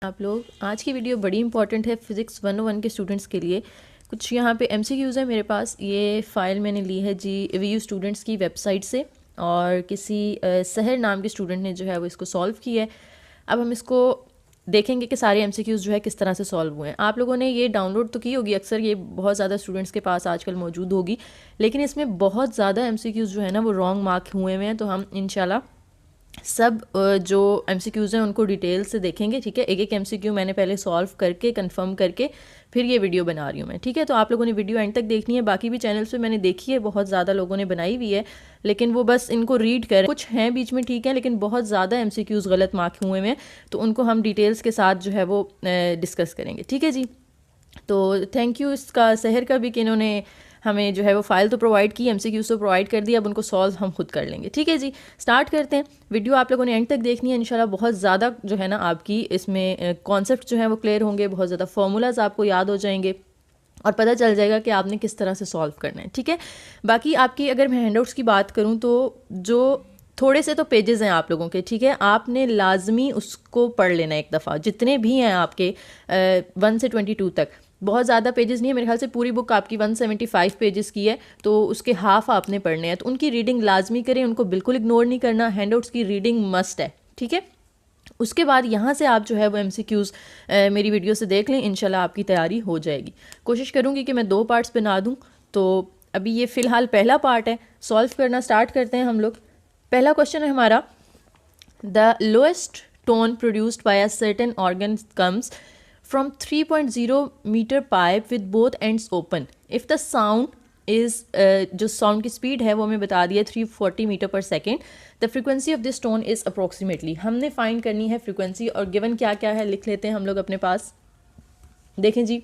आप लोग आज की वीडियो बड़ी इंपॉर्टेंट है फिज़िक्स 101 के स्टूडेंट्स के लिए। कुछ यहाँ पे एमसीक्यूज़ है मेरे पास। ये फ़ाइल मैंने ली है जी वीयू स्टूडेंट्स की वेबसाइट से और किसी सहर नाम के स्टूडेंट ने जो है वो इसको सॉल्व किया है। अब हम इसको देखेंगे कि सारे एमसीक्यूज़ जो है किस तरह से सॉल्व हुए हैं। आप लोगों ने ये डाउनलोड तो की होगी, अक्सर ये बहुत ज़्यादा स्टूडेंट्स के पास आजकल मौजूद होगी, लेकिन इसमें बहुत ज़्यादा एमसीक्यूज़ जो है ना वो रॉन्ग मार्क हुए हुए हैं। तो हम इंशाल्लाह सब जो एमसीक्यूज़ हैं उनको डिटेल से देखेंगे। ठीक है, एक एक एमसीक्यू मैंने पहले सॉल्व करके कंफर्म करके फिर ये वीडियो बना रही हूँ मैं। ठीक है, तो आप लोगों ने वीडियो एंड तक देखनी है। बाकी भी चैनल्स पे मैंने देखी है, बहुत ज़्यादा लोगों ने बनाई हुई है, लेकिन वो बस इनको रीड कर, कुछ हैं बीच में ठीक है, लेकिन बहुत ज़्यादा एमसीक्यूज़ गलत मार्क हुए हैं, तो उनको हम डिटेल्स के साथ जो है वो डिस्कस करेंगे। ठीक है जी, तो थैंक यू इसका सहर का भी कि इन्होंने हमें जो है वो फ़ाइल तो प्रोवाइड की, एमसीक्यूज़ तो प्रोवाइड कर दिया, अब उनको सॉल्व हम खुद कर लेंगे। ठीक है जी, स्टार्ट करते हैं। वीडियो आप लोगों ने एंड तक देखनी है इंशाल्लाह। बहुत ज़्यादा जो है ना आपकी इसमें कॉन्सेप्ट जो है वो क्लियर होंगे, बहुत ज़्यादा फार्मूलाज आपको याद हो जाएंगे और पता चल जाएगा कि आपने किस तरह से सॉल्व करना है। ठीक है, बाकी आपकी अगर मैं हैंडआउट्स की बात करूँ तो जो थोड़े से तो पेजेस हैं आप लोगों के, ठीक है, आपने लाजमी उसको पढ़ लेना एक दफ़ा, जितने भी हैं आपके 1 से 22 तक। बहुत ज़्यादा पेजेस नहीं है, मेरे ख्याल से पूरी बुक आपकी 175 पेजेस की है, तो उसके हाफ आपने पढ़ने हैं, तो उनकी रीडिंग लाजमी करें, उनको बिल्कुल इग्नोर नहीं करना। हैंडआउट्स की रीडिंग मस्ट है। ठीक है, उसके बाद यहाँ से आप जो है वो एमसीक्यूज़ मेरी वीडियो से देख लें, इंशाल्लाह आपकी तैयारी हो जाएगी। कोशिश करूँगी कि मैं 2 पार्ट्स बना दूँ। तो अभी ये फ़िलहाल पहला पार्ट है, सॉल्व करना स्टार्ट करते हैं हम लोग। पहला क्वेश्चन है हमारा, the lowest tone produced by a certain organ comes from 3.0 meter pipe with both ends open. If the sound is जो साउंड की स्पीड है वो हमें बता दिया 340 metre per second, the frequency of this tone is approximately. हमने find करनी है फ्रिक्वेंसी, और गिवन क्या क्या है लिख लेते हैं हम लोग अपने पास। देखें जी,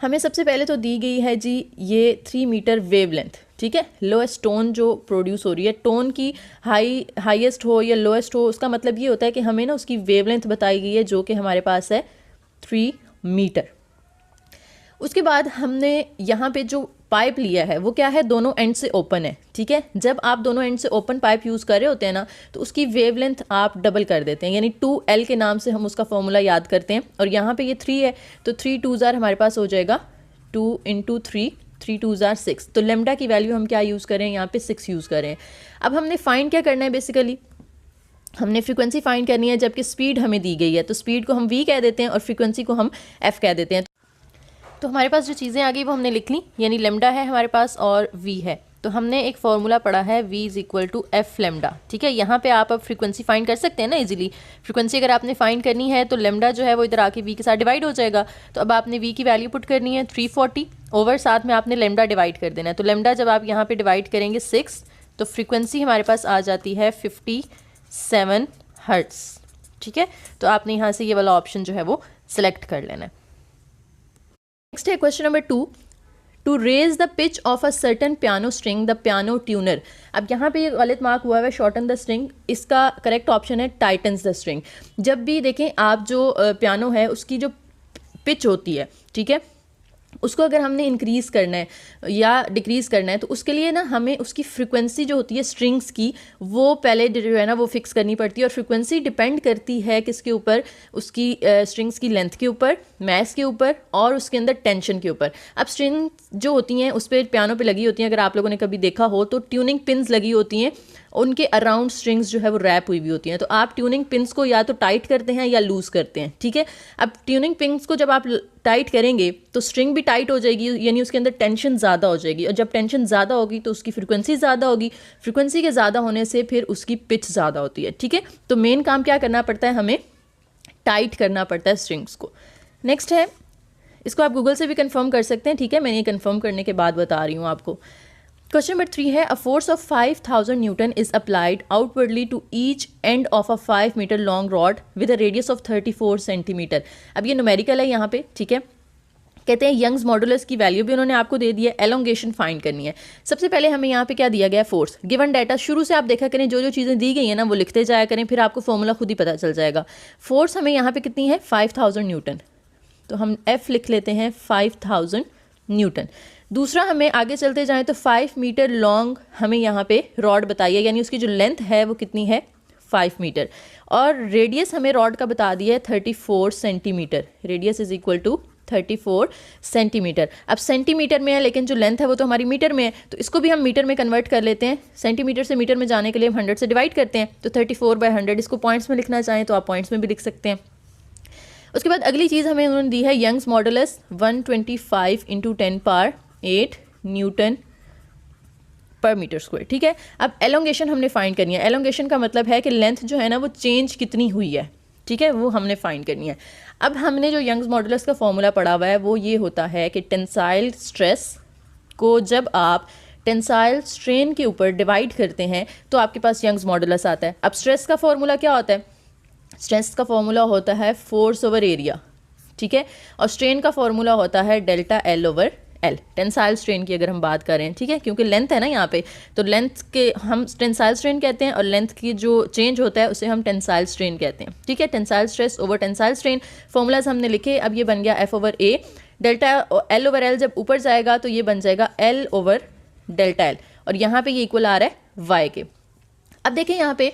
हमें सबसे पहले तो दी गई है जी ये 3 मीटर वेव लेंथ। ठीक है, लोएस्ट टोन जो प्रोड्यूस हो रही है, टोन की हाईएस्ट हो या लोएस्ट हो, उसका मतलब ये होता है कि हमें ना उसकी वेव लेंथ बताई गई है जो कि हमारे पास है 3 मीटर। उसके बाद हमने यहाँ पे जो पाइप लिया है वो क्या है, दोनों एंड से ओपन है। ठीक है, जब आप दोनों एंड से ओपन पाइप यूज़ कर रहे होते हैं ना, तो उसकी वेवलेंथ आप डबल कर देते हैं, यानी 2L के नाम से हम उसका फॉर्मूला याद करते हैं। और यहाँ पे ये 3 है, तो 3 2s हमारे पास हो जाएगा 2 × 3, 3 2s 6। तो लेमडा की वैल्यू हम क्या यूज़ करें, यहाँ पे 6 यूज़ करें। अब हमने फाइंड क्या करना है, बेसिकली हमने फ्रीक्वेंसी फाइंड करनी है, जबकि स्पीड हमें दी गई है, तो स्पीड को हम v कह देते हैं और फ्रीक्वेंसी को हम f कह देते हैं। तो हमारे पास जो चीज़ें आ गई वो हमने लिख ली, यानी लेमडा है हमारे पास और v है। तो हमने एक फार्मूला पढ़ा है v = f लेमडा। ठीक है, यहाँ पे आप अब फ्रीक्वेंसी फाइंड कर सकते हैं ना इजीली। फ्रीक्वेंसी अगर आपने फाइंड करनी है तो लेमडा जो है वो इधर आके v के साथ डिवाइड हो जाएगा। तो अब आपने v की वैल्यू पुट करनी है 340 ओवर, साथ में आपने लेमडा डिवाइड कर देना है। तो लेमडा जब आप यहाँ पे डिवाइड करेंगे 6, तो फ्रीक्वेंसी हमारे पास आ जाती है 57 हर्ट्स। ठीक है, तो आपने यहाँ से ये वाला ऑप्शन जो है वो सिलेक्ट कर लेना है। नेक्स्ट है question number 2, to raise the pitch of a certain piano string the piano tuner. अब यहाँ पे ये गलत मार्क हुआ है शॉर्टन द स्ट्रिंग, इसका करेक्ट ऑप्शन है टाइटन्स द स्ट्रिंग। जब भी देखें आप जो पियानो है उसकी जो पिच होती है, ठीक है, उसको अगर हमने इंक्रीज़ करना है या डिक्रीज़ करना है, तो उसके लिए ना हमें उसकी फ्रिक्वेंसी जो होती है स्ट्रिंग्स की, वो पहले जो है ना वो फिक्स करनी पड़ती है। और फ्रिक्वेंसी डिपेंड करती है किसके ऊपर, उसकी स्ट्रिंग्स की लेंथ के ऊपर, मैस के ऊपर और उसके अंदर टेंशन के ऊपर। अब स्ट्रिंग जो होती हैं उस पर पियानो पे लगी होती हैं, अगर आप लोगों ने कभी देखा हो तो ट्यूनिंग पिन्स लगी होती हैं, उनके अराउंड स्ट्रिंग्स जो है वो रैप हुई होती हैं। तो आप ट्यूनिंग पिन्स को या तो टाइट करते हैं या लूज़ करते हैं। ठीक है, अब ट्यूनिंग पिन्स को जब आप टाइट करेंगे तो स्ट्रिंग भी टाइट हो जाएगी, यानी उसके अंदर टेंशन ज़्यादा हो जाएगी, और जब टेंशन ज़्यादा होगी तो उसकी फ्रिक्वेंसी ज़्यादा होगी, फ्रिक्वेंसी के ज़्यादा होने से फिर उसकी पिच ज़्यादा होती है। ठीक है, तो मेन काम क्या करना पड़ता है, हमें टाइट करना पड़ता है स्ट्रिंग्स को। नेक्स्ट है, इसको आप गूगल से भी कंफर्म कर सकते हैं। ठीक है, मैंने ये कंफर्म करने के बाद बता रही हूँ आपको। क्वेश्चन नंबर 3 है, a force of 5000 newton is applied outwardly to each end of a 5 metre long rod with a radius of 34 centimetre. अब ये न्यूमेरिकल है यहाँ पे। ठीक है, कहते हैं यंग्स मॉडुलस की वैल्यू भी उन्होंने आपको दे दी है, एलोंगेशन फाइंड करनी है। सबसे पहले हमें यहाँ पे क्या दिया गया है, फोर्स। गिवन डाटा शुरू से आप देखा करें, जो जो चीज़ें दी गई हैं ना वो लिखते जाया करें, फिर आपको फॉर्मूला खुद ही पता चल जाएगा। फोर्स हमें यहाँ पे कितनी है, 5000 न्यूटन, तो हम F लिख लेते हैं 5000 न्यूटन। दूसरा, हमें आगे चलते जाएं तो 5 मीटर लॉन्ग हमें यहाँ पे रॉड बताइए, यानी उसकी जो लेंथ है वो कितनी है 5 मीटर, और रेडियस हमें रॉड का बता दिया है 34 centimetre. Radius is equal to 34 centimetre. अब सेंटीमीटर में है लेकिन जो लेंथ है वो तो हमारी मीटर में है, तो इसको भी हम मीटर में कन्वर्ट कर लेते हैं। सेंटीमीटर से मीटर में जाने के लिए हम 100 से डिवाइड करते हैं, तो 34/100। इसको पॉइंट्स में लिखना चाहें तो आप पॉइंट्स में भी लिख सकते हैं। उसके बाद अगली चीज़ हमें उन्होंने दी है यंग्स मॉडुलस 125 × 10⁸ न्यूटन पर मीटर स्क्वायर। ठीक है, अब एलोंगेशन हमने फाइंड करनी है। एलोंगेशन का मतलब है कि लेंथ जो है ना वो चेंज कितनी हुई है, ठीक है, वो हमने फाइंड करनी है। अब हमने जो यंग्स मॉडुलस का फॉर्मूला पढ़ा हुआ है वो ये होता है कि टेंसाइल स्ट्रेस को जब आप टेंसाइल स्ट्रेन के ऊपर डिवाइड करते हैं तो आपके पास यंग्स मॉडुलस आता है। अब स्ट्रेस का फॉर्मूला क्या होता है? स्ट्रेस का फॉर्मूला होता है फोर्स ओवर एरिया, ठीक है, और स्ट्रेन का फॉर्मूला होता है डेल्टा L/L। टेंसाइल स्ट्रेन की अगर हम बात करें, ठीक है, क्योंकि लेंथ है ना यहाँ पे, तो लेंथ के हम टेंसाइल स्ट्रेन कहते हैं और लेंथ की जो चेंज होता है उसे हम टेंसाइल स्ट्रेन कहते हैं। ठीक है, tensile stress over tensile strain, formulas हमने लिखे। अब ये बन गया F/A, डेल्टा L/L जब ऊपर जाएगा तो ये बन जाएगा L/Δ L, और यहाँ पे ये इक्वल आ रहा है y के। अब देखें यहाँ पे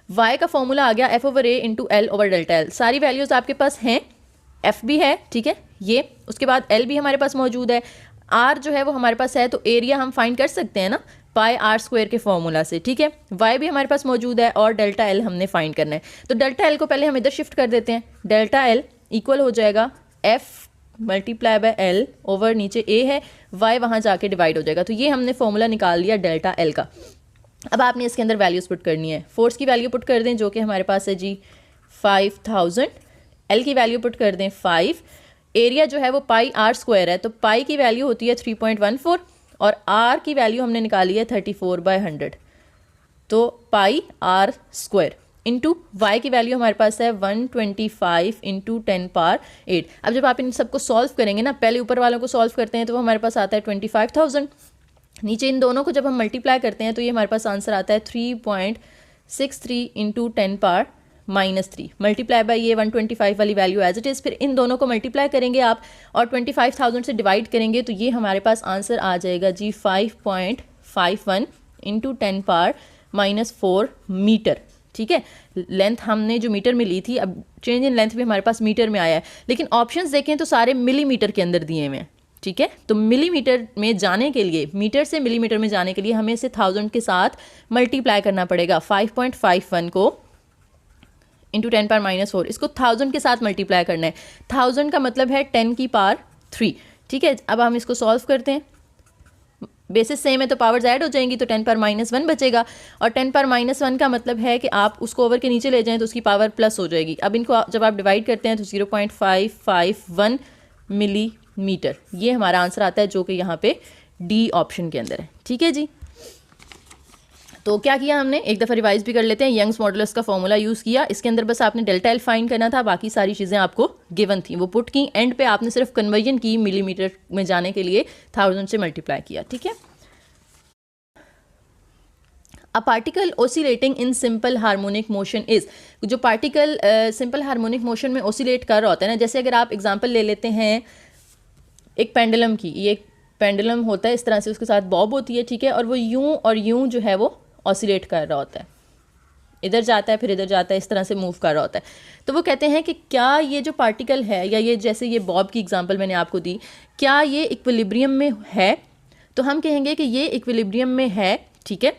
y का फॉर्मूला आ गया F/A × L/Δ L। सारी वैल्यूज़ आपके पास हैं, f भी है, ठीक है, ये, उसके बाद l भी हमारे पास मौजूद है, r जो है वो हमारे पास है, तो एरिया हम फाइंड कर सकते हैं ना πr² के फॉर्मूला से। ठीक है, y भी हमारे पास मौजूद है और डेल्टा l हमने फाइंड करना है। तो डेल्टा l को पहले हम इधर शिफ्ट कर देते हैं। डेल्टा l इक्वल हो जाएगा f × L ओवर नीचे a है, y वहाँ जाके डिवाइड हो जाएगा। तो ये हमने फॉर्मूला निकाल लिया डेल्टा l का। अब आपने इसके अंदर वैल्यूज़ पुट करनी है। फोर्स की वैल्यू पुट कर दें जो कि हमारे पास है जी 5000, L की वैल्यू पुट कर दें 5, एरिया जो है वो πr² है, तो पाई की वैल्यू होती है 3.14 और r की वैल्यू हमने निकाली है 34/100, तो πr² इंटू y की वैल्यू हमारे पास है 125 × 10⁸। अब जब आप इन सबको सॉल्व करेंगे ना, पहले ऊपर वालों को सॉल्व करते हैं तो वो हमारे पास आता है 25,000, नीचे इन दोनों को जब हम मल्टीप्लाई करते हैं तो ये हमारे पास आंसर आता है 3.63 × 10⁻³ मल्टीप्लाई बाय ये 125 वाली वैल्यू एज इट इज़। फिर इन दोनों को मल्टीप्लाई करेंगे आप और 25,000 से डिवाइड करेंगे तो ये हमारे पास आंसर आ जाएगा जी 5.51 × 10⁻⁴ मीटर। ठीक है, लेंथ हमने जो मीटर में ली थी, अब चेंज इन लेंथ भी हमारे पास मीटर में आया है, लेकिन ऑप्शंस देखें तो सारे मिलीमीटर के अंदर दिए हुए हैं। ठीक है, तो मिलीमीटर में जाने के लिए, मीटर से मिलीमीटर में जाने के लिए हमें इसे 1000 के साथ मल्टीप्लाई करना पड़ेगा। 5.51 को इंटू 10⁻⁴, इसको 1000 के साथ मल्टीप्लाई करना है। 1000 का मतलब है 10⁻3। ठीक है, अब हम इसको सॉल्व करते हैं। बेसिस सेम है तो पावर्स ऐड हो जाएंगी, तो 10⁻⁻1 बचेगा, और 10⁻⁻1 का मतलब है कि आप उसको ओवर के नीचे ले जाएं तो उसकी पावर प्लस हो जाएगी। अब इनको जब आप डिवाइड करते हैं तो 0.551 मिलीमीटर, ये हमारा आंसर आता है जो कि यहाँ पे डी ऑप्शन के अंदर है। ठीक है जी, तो क्या किया हमने, एक दफ़ा रिवाइज भी कर लेते हैं। यंग्स मॉडुलस का फॉर्मूला यूज़ किया, इसके अंदर बस आपने डेल्टा L फाइंड करना था, बाकी सारी चीज़ें आपको गिवन थी, वो पुट की। एंड पे आपने सिर्फ कन्वर्जन की, मिलीमीटर में जाने के लिए 1000 से मल्टीप्लाई किया। ठीक है, a particle oscillating in simple harmonic motion is, जो पार्टिकल सिंपल हार्मोनिक मोशन में ओसिलेट कर रहा होता है ना, जैसे अगर आप एग्जांपल ले लेते हैं एक पेंडुलम की, ये एक पेंडुलम होता है इस तरह से, उसके साथ बॉब होती है, ठीक है, और वो यूं और यूं जो है वो ऑसिलेट कर रहा होता है, इधर जाता है फिर इधर जाता है, इस तरह से मूव कर रहा होता है। तो वो कहते हैं कि क्या ये जो पार्टिकल है, या ये जैसे ये बॉब की एग्जांपल मैंने आपको दी, क्या ये इक्विलिब्रियम में है? तो हम कहेंगे कि ये इक्विलिब्रियम में है। ठीक है,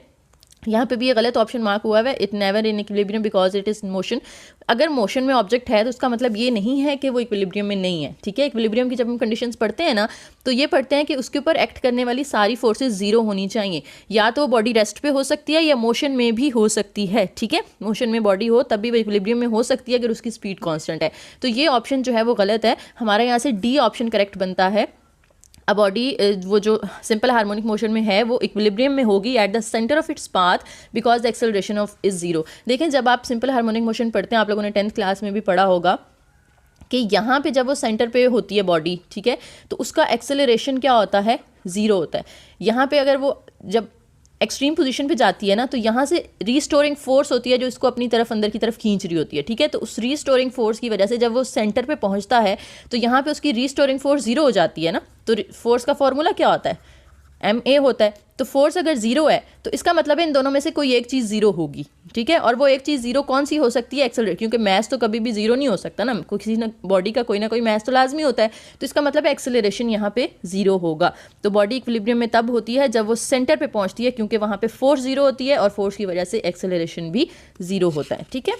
यहाँ पे भी ये गलत ऑप्शन मार्क हुआ है, it never in equilibrium because it is motion. अगर मोशन में ऑब्जेक्ट है तो उसका मतलब ये नहीं है कि वो इक्विलिब्रियम में नहीं है। ठीक है, इक्विलिब्रियम की जब हम कंडीशंस पढ़ते हैं ना, तो ये पढ़ते हैं कि उसके ऊपर एक्ट करने वाली सारी फोर्सेस जीरो होनी चाहिए, या तो बॉडी रेस्ट पे हो सकती है या मोशन में भी हो सकती है। ठीक है, मोशन में बॉडी हो तब भी वो इक्विलिब्रियम में हो सकती है अगर उसकी स्पीड कॉन्स्टेंट है। तो ये ऑप्शन जो है वो गलत है, हमारे यहाँ से डी ऑप्शन करेक्ट बनता है। अब बॉडी वो जो सिंपल हार्मोनिक मोशन में है वो इक्विलिब्रियम में होगी at the centre of its path because the acceleration of is zero. देखें, जब आप सिंपल हार्मोनिक मोशन पढ़ते हैं, आप लोगों ने 10th क्लास में भी पढ़ा होगा कि यहाँ पे जब वो सेंटर पे होती है बॉडी, ठीक है, तो उसका एक्सेलरेशन क्या होता है, ज़ीरो होता है। यहाँ पे अगर वो जब एक्सट्रीम पोजीशन पे जाती है ना, तो यहाँ से रीस्टोरिंग फोर्स होती है जो इसको अपनी तरफ अंदर की तरफ खींच रही होती है। ठीक है, तो उस रीस्टोरिंग फोर्स की वजह से जब वो सेंटर पे पहुँचता है तो यहाँ पे उसकी रीस्टोरिंग फोर्स ज़ीरो हो जाती है ना। तो फोर्स का फॉर्मूला क्या होता है, MA होता है। तो फोर्स अगर ज़ीरो है तो इसका मतलब है इन दोनों में से कोई एक चीज़ ज़ीरो होगी। ठीक है। और वो एक चीज़ जीरो कौन सी हो सकती है, एक्सेलरेशन, क्योंकि मास तो कभी भी जीरो नहीं हो सकता ना, किसी ना बॉडी का कोई ना कोई मास तो लाजमी होता है, तो इसका मतलब है एक्सेलरेशन यहाँ पे जीरो होगा। तो बॉडी इक्विलिब्रियम में तब होती है जब वो सेंटर पे पहुँचती है, क्योंकि वहाँ पे फोर्स जीरो होती है और फोर्स की वजह से एक्सेलरेशन भी जीरो होता है, ठीक है।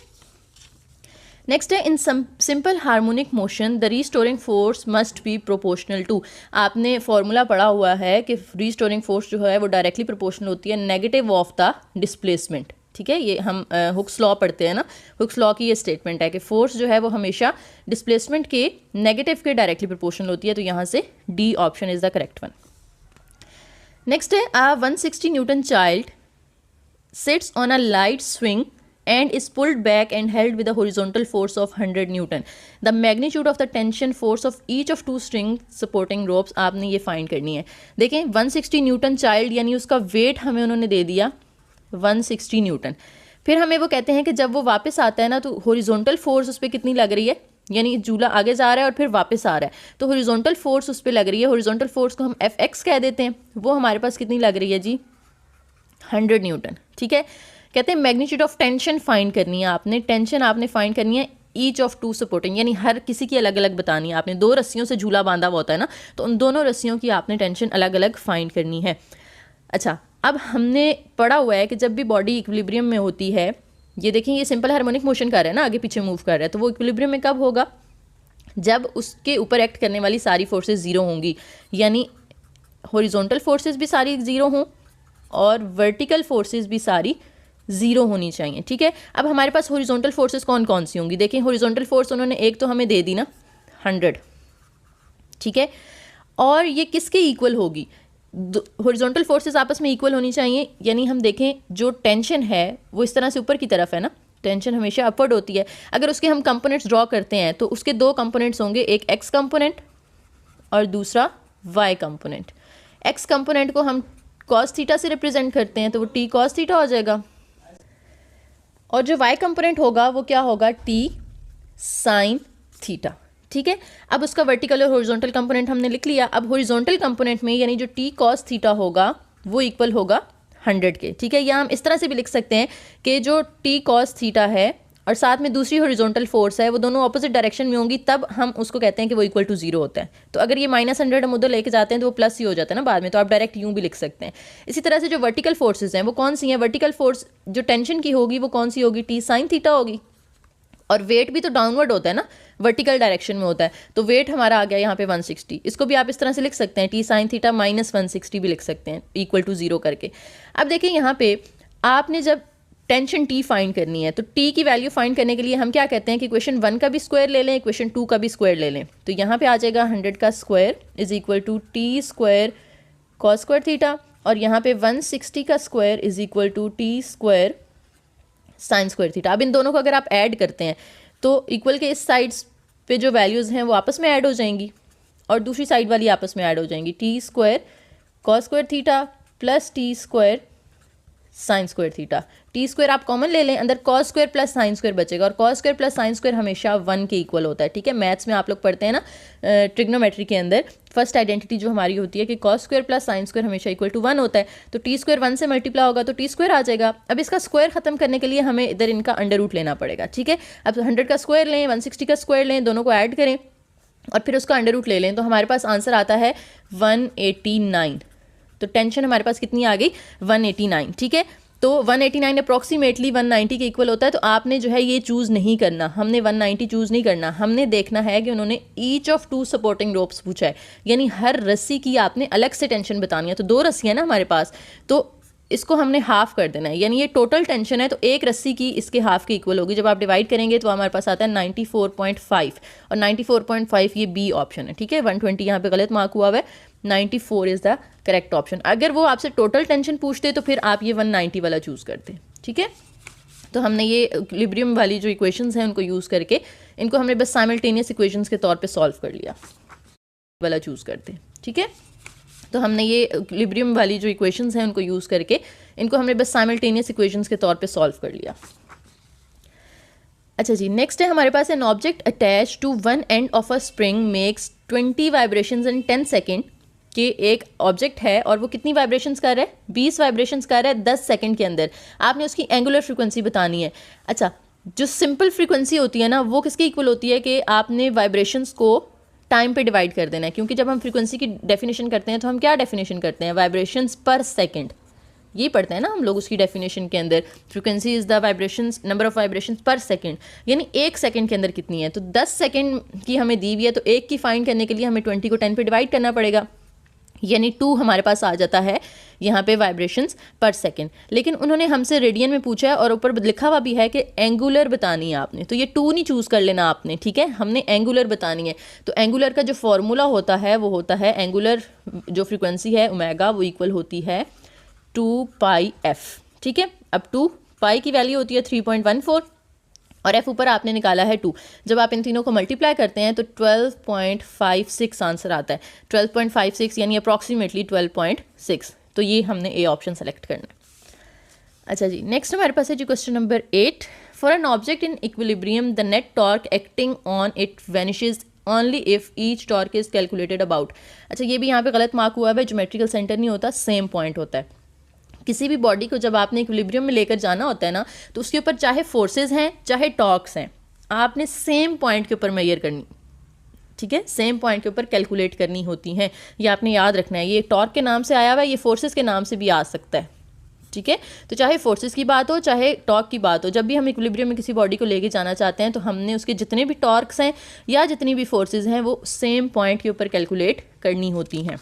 नेक्स्ट है, in simple harmonic motion the restoring force must be proportional to. आपने फॉर्मूला पढ़ा हुआ है कि रीस्टोरिंग फोर्स जो है वो डायरेक्टली प्रोपोर्शनल होती है नेगेटिव ऑफ द डिस्प्लेसमेंट, ठीक है। ये हम हुक्स लॉ पढ़ते हैं ना, हुक्स लॉ की ये स्टेटमेंट है कि फोर्स जो है वो हमेशा डिस्प्लेसमेंट के नेगेटिव के डायरेक्टली प्रोपोर्शनल होती है, तो यहाँ से D option is the correct one. Next है, अ 160 Newton child sits on a light swing and is pulled back and held with a horizontal force of 100 Newton. The magnitude of the tension force of each of two string supporting ropes आपने ये find करनी है। देखें 160 Newton child यानी उसका wait हमें उन्होंने दे दिया 160 न्यूटन। फिर हमें वो कहते हैं कि जब वो वापस आता है ना तो हॉरिजॉन्टल फोर्स उस पर कितनी लग रही है, यानी झूला आगे जा रहा है और फिर वापस आ रहा है, तो हॉरिजॉन्टल फोर्स उस पर लग रही है। हॉरिजॉन्टल फोर्स को हम Fx कह देते हैं, वो हमारे पास कितनी लग रही है जी 100 न्यूटन, ठीक है। कहते हैं मैग्नीट्यूड ऑफ टेंशन फाइंड करनी है आपने, टेंशन आपने फाइंड करनी है ईच ऑफ टू सपोर्टिंग, यानी हर किसी की अलग अलग बतानी है आपने। दो रस्सियों से झूला बांधा हुआ होता है ना, तो उन दोनों रस्सियों की आपने टेंशन अलग अलग फाइंड करनी है। अच्छा, अब हमने पढ़ा हुआ है कि जब भी बॉडी इक्विलिब्रियम में होती है, ये देखें ये सिंपल हार्मोनिक मोशन कर रहा है ना, आगे पीछे मूव कर रहा है, तो वो इक्विलिब्रियम में कब होगा, जब उसके ऊपर एक्ट करने वाली सारी फोर्सेज जीरो होंगी, यानी हॉरिजॉन्टल फोर्सेज भी सारी जीरो हों और वर्टिकल फोर्सेज भी सारी जीरो होनी चाहिए, ठीक है। अब हमारे पास हॉरिजॉन्टल फोर्सेस कौन कौन सी होंगी, देखिए हॉरिजॉन्टल फोर्स उन्होंने एक तो हमें दे दी ना 100, ठीक है। और ये किसके इक्वल होगी, हॉरिजॉन्टल फोर्सेस आपस में इक्वल होनी चाहिए, यानी हम देखें जो टेंशन है वो इस तरह से ऊपर की तरफ है ना, टेंशन हमेशा अपवर्ड होती है। अगर उसके हम कंपोनेंट्स ड्रॉ करते हैं तो उसके दो कंपोनेंट्स होंगे, एक एक्स कंपोनेंट और दूसरा वाई कंपोनेंट। एक्स कंपोनेंट को हम कॉस थीटा से रिप्रेजेंट करते हैं तो वो टी कॉस थीटा हो जाएगा, और जो y कंपोनेंट होगा वो क्या होगा t साइन थीटा, ठीक है। अब उसका वर्टिकल और हॉरिजॉन्टल कंपोनेंट हमने लिख लिया। अब हॉरिजॉन्टल कंपोनेंट में यानी जो t कॉस थीटा होगा वो इक्वल होगा 100 के, ठीक है। या हम इस तरह से भी लिख सकते हैं कि जो t कॉस थीटा है और साथ में दूसरी हॉरिजॉन्टल फोर्स है वो दोनों ऑपोजिट डायरेक्शन में होंगी, तब हम उसको कहते हैं कि वो इक्वल टू जीरो होता है। तो अगर ये -100 हम उधर लेके जाते हैं तो वो प्लस ही हो जाता है ना बाद में, तो आप डायरेक्ट यूँ भी लिख सकते हैं। इसी तरह से जो वर्टिकल फोर्सेज हैं वो कौन सी हैं, वर्टिकल फोर्स जो टेंशन की होगी वो कौन सी होगी, टी साइन थीटा होगी। और वेट भी तो डाउनवर्ड होता है ना, वर्टिकल डायरेक्शन में होता है, तो वेट हमारा आ गया यहाँ पे 160। इसको भी आप इस तरह से लिख सकते हैं, टी साइन थीटा -160 भी लिख सकते हैं इक्वल टू जीरो करके। अब देखिए यहाँ पे आपने जब टेंशन टी फाइंड करनी है तो टी की वैल्यू फाइंड करने के लिए हम क्या कहते हैं कि इक्वेशन 1 का भी स्क्वायर ले लें, इक्वेशन 2 का भी स्क्वायर ले लें। तो यहाँ पे आ जाएगा 100 का square is equal to T square cos square theta, और यहाँ पे 160 का square is equal to T square sine square theta. अब इन दोनों को अगर आप ऐड करते हैं तो इक्वल के इस साइड्स पे जो वैल्यूज़ हैं वो आपस में ऐड हो जाएंगी और दूसरी साइड वाली आपस में ऐड हो जाएंगी। T square cos square theta plus T square sine square theta, T square आप कॉमन ले लें, अंदर cos square plus sine square बचेगा, और cos square plus sine square हमेशा 1 के इक्वल होता है, ठीक है। मैथ्स में आप लोग पढ़ते हैं ना ट्रिग्नोमेट्री के अंदर फर्स्ट आइडेंटिटी जो हमारी होती है कि cos square plus sine square हमेशा इक्वल टू 1 होता है, तो टी स्क्वायर 1 से मल्टीप्लाई होगा तो टी स्क्वायर आ जाएगा। अब इसका स्क्वायर खत्म करने के लिए हमें इधर इनका अंडर रूट लेना पड़ेगा, ठीक है। अब 100 का स्क्वायर लें, 160 का स्क्वायर लें, दोनों को ऐड करें और फिर उसका अंडर रूट ले लें, तो हमारे पास आंसर आता है 189। तो टेंशन हमारे पास कितनी आ गई 189, ठीक है। तो 189 अप्रॉक्सीमेटली 190 के इक्वल होता है। तो आपने जो है ये चूज़ नहीं करना, हमने 190 चूज़ नहीं करना, हमने देखना है कि उन्होंने each of two supporting ropes पूछा है, यानी हर रस्सी की आपने अलग से टेंशन बतानी है। तो 2 रस्सियाँ ना हमारे पास, तो इसको हमने हाफ कर देना है, यानी ये टोटल टेंशन है तो एक रस्सी की इसके हाफ के इक्वल होगी। जब आप डिवाइड करेंगे तो हमारे पास आता है 94.5, और 94.5 ये बी ऑप्शन है, ठीक है। 120 यहाँ पे गलत मार्क हुआ है, 94 इज़ द करेक्ट ऑप्शन। अगर वो आपसे टोटल टेंशन पूछते तो फिर आप ये 190 वाला चूज़ करते, ठीक है। तो हमने ये इक्विलिब्रियम वाली जो इक्वेशंस हैं उनको यूज़ करके इनको हमने बस साइमल्टेनियस इक्वेशंस के तौर पे सॉल्व कर लिया, वाला चूज़ करते, ठीक है। तो हमने ये इक्विलिब्रियम वाली जो इक्वेशंस हैं उनको यूज़ करके इनको हमने बस साइमल्टेनियस इक्वेशंस के तौर पे सॉल्व कर लिया। अच्छा जी, नेक्स्ट है हमारे पास an object attach to one end of a spring makes 20 vibrations in 10 second कि एक ऑब्जेक्ट है और वो कितनी वाइब्रेशंस कर रहा है, 20 वाइब्रेशंस कर रहा है 10 सेकंड के अंदर, आपने उसकी एंगुलर फ्रीक्वेंसी बतानी है। अच्छा, जो सिंपल फ्रीक्वेंसी होती है ना वो किसके इक्वल होती है कि आपने वाइब्रेशंस को टाइम पे डिवाइड कर देना है, क्योंकि जब हम फ्रीक्वेंसी की डेफिनेशन करते हैं तो हम क्या डेफिनेशन करते हैं, वाइब्रेशंस पर सेकंड, ये पढ़ते हैं ना हम लोग उसकी डेफिनेशन के अंदर, frequency is the vibrations, number of vibrations पर सेकंड, यानी एक सेकंड के अंदर कितनी है। तो 10 सेकंड की हमें दी हुई है, तो एक की फाइंड करने के लिए हमें 20 को 10 पे डिवाइड करना पड़ेगा, यानी 2 हमारे पास आ जाता है यहाँ पे वाइब्रेशंस पर सेकंड। लेकिन उन्होंने हमसे रेडियन में पूछा है और ऊपर लिखा हुआ भी है कि एंगुलर बतानी है आपने, तो ये 2 नहीं चूज़ कर लेना आपने, ठीक है, हमने एंगुलर बतानी है। तो एंगुलर का जो फॉर्मूला होता है वो होता है, एंगुलर जो फ्रिक्वेंसी है ओमेगा वो इक्वल होती है 2πf, ठीक है। अब 2π की वैल्यू होती है 3.14 और f ऊपर आपने निकाला है 2। जब आप इन तीनों को मल्टीप्लाई करते हैं तो 12.56 आंसर आता है, 12.56 यानी अप्रॉक्सीमेटली 12.6। तो ये हमने ए ऑप्शन सेलेक्ट करना है। अच्छा जी, नेक्स्ट हमारे पास है जी question number 8। For an object in equilibrium the net torque acting on it vanishes only if each torque is calculated about. अच्छा, ये भी यहाँ पे गलत मार्क हुआ है, ज्योमेट्रिकल सेंटर नहीं होता, सेम पॉइंट होता है। किसी भी बॉडी को जब आपने इक्विलिब्रियम में लेकर जाना होता है ना, तो उसके ऊपर चाहे फोर्सेस हैं चाहे टॉर्क्स हैं, आपने सेम पॉइंट के ऊपर मेजर करनी, ठीक है, सेम पॉइंट के ऊपर कैलकुलेट करनी होती हैं। ये आपने याद रखना है, ये टॉर्क के नाम से आया हुआ है, ये फोर्सेस के नाम से भी आ सकता है, ठीक है। तो चाहे फोर्सेस की बात हो चाहे टॉर्क की बात हो, जब भी हम इक्विलिब्रियम में किसी बॉडी को लेके जाना चाहते हैं तो हमने उसके जितने भी टॉर्क्स हैं या जितनी भी फोर्सेस हैं वो सेम पॉइंट के ऊपर कैलकुलेट करनी होती हैं।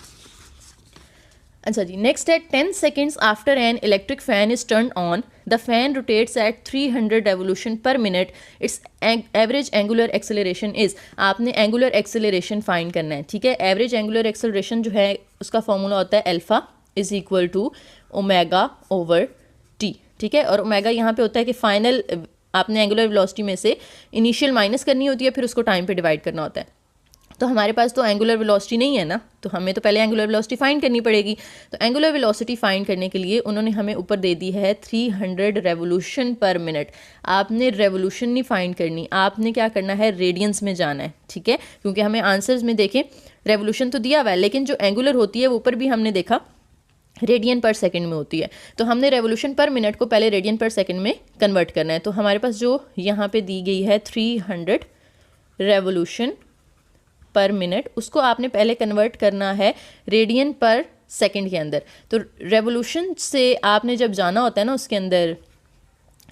अच्छा जी, नेक्स्ट है 10 seconds after an electric fan is turn on the fan rotates at 300 revolution per minute, its average angular acceleration is. आपने एंगुलर एक्सेलरेशन फाइंड करना है, ठीक है। एवरेज एंगुलर एक्सेलरेशन जो है उसका फॉर्मूला होता है alpha is equal to omega over T, ठीक है। और ओमेगा यहाँ पे होता है कि फाइनल आपने एंगुलर वेलोसिटी में से इनिशियल माइनस करनी होती है, फिर उसको टाइम पे डिवाइड करना होता है। तो हमारे पास तो एंगुलर वेलोसिटी नहीं है ना, तो हमें तो पहले एंगुलर वेलोसिटी फाइंड करनी पड़ेगी। तो एंगुलर वेलोसिटी फाइंड करने के लिए उन्होंने हमें ऊपर दे दी है 300 रेवोल्यूशन पर मिनट। आपने रेवोल्यूशन नहीं फाइंड करनी, आपने क्या करना है, रेडियंस में जाना है, ठीक है। क्योंकि हमें आंसर्स में देखें रेवोल्यूशन तो दिया हुआ है, लेकिन जो एंगुलर होती है वो ऊपर भी हमने देखा रेडियन पर सेकंड में होती है। तो हमने रेवोल्यूशन पर मिनट को पहले रेडियन पर सेकंड में कन्वर्ट करना है। तो हमारे पास जो यहाँ पे दी गई है 300 रेवोल्यूशन पर मिनट, उसको आपने पहले कन्वर्ट करना है रेडियन पर सेकंड के अंदर। तो रेवोल्यूशन से आपने जब जाना होता है ना उसके अंदर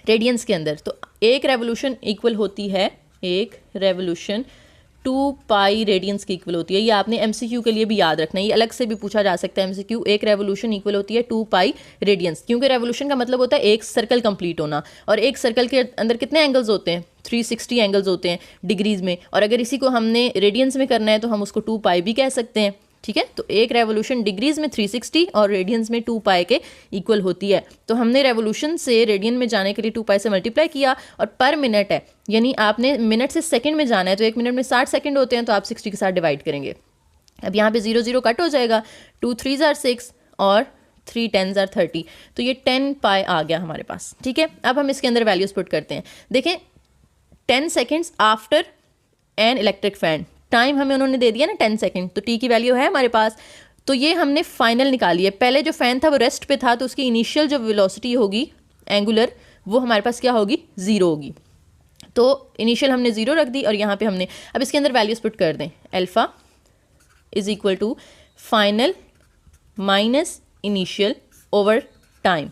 रेडियंस के अंदर, तो एक रेवोल्यूशन इक्वल होती है, एक रेवोल्यूशन 2π रेडियंस की इक्वल होती है। ये आपने एमसीक्यू के लिए भी याद रखना है, ये अलग से भी पूछा जा सकता है एमसीक्यू। एक रेवोल्यूशन इक्वल होती है 2π रेडियंस, क्योंकि रेवोल्यूशन का मतलब होता है एक सर्कल कंप्लीट होना, और एक सर्कल के अंदर कितने एंगल्स होते हैं, 360 एंगल्स होते हैं डिग्रीज में। और अगर इसी को हमने रेडियंस में करना है तो हम उसको 2π भी कह सकते हैं, ठीक है। तो एक रेवोल्यूशन डिग्रीज में 360 और रेडियंस में 2π के इक्वल होती है। तो हमने रेवोल्यूशन से रेडियन में जाने के लिए 2π से मल्टीप्लाई किया, और पर मिनट है, यानी आपने मिनट से सेकंड में जाना है, तो एक मिनट में 60 सेकंड होते हैं, तो आप 60 के साथ डिवाइड करेंगे। अब यहाँ पे 0 0 कट हो जाएगा, 2 3 are 6 और 3 10 are 30, तो ये 10π आ गया हमारे पास, ठीक है। अब हम इसके अंदर वैल्यूज पुट करते हैं। देखें 10 seconds after an electric fan, time हमें उन्होंने दे दिया ना 10 सेकंड, तो टी की वैल्यू है हमारे पास, तो ये हमने फाइनल निकाली है। पहले जो फ़ैन था वो रेस्ट पे था, तो उसकी इनिशियल जो वेलोसिटी होगी एंगुलर वो हमारे पास क्या होगी, 0 होगी। तो इनिशियल हमने 0 रख दी, और यहाँ पे हमने अब इसके अंदर वैल्यूज पुट कर दें, alpha is equal to final minus initial over time,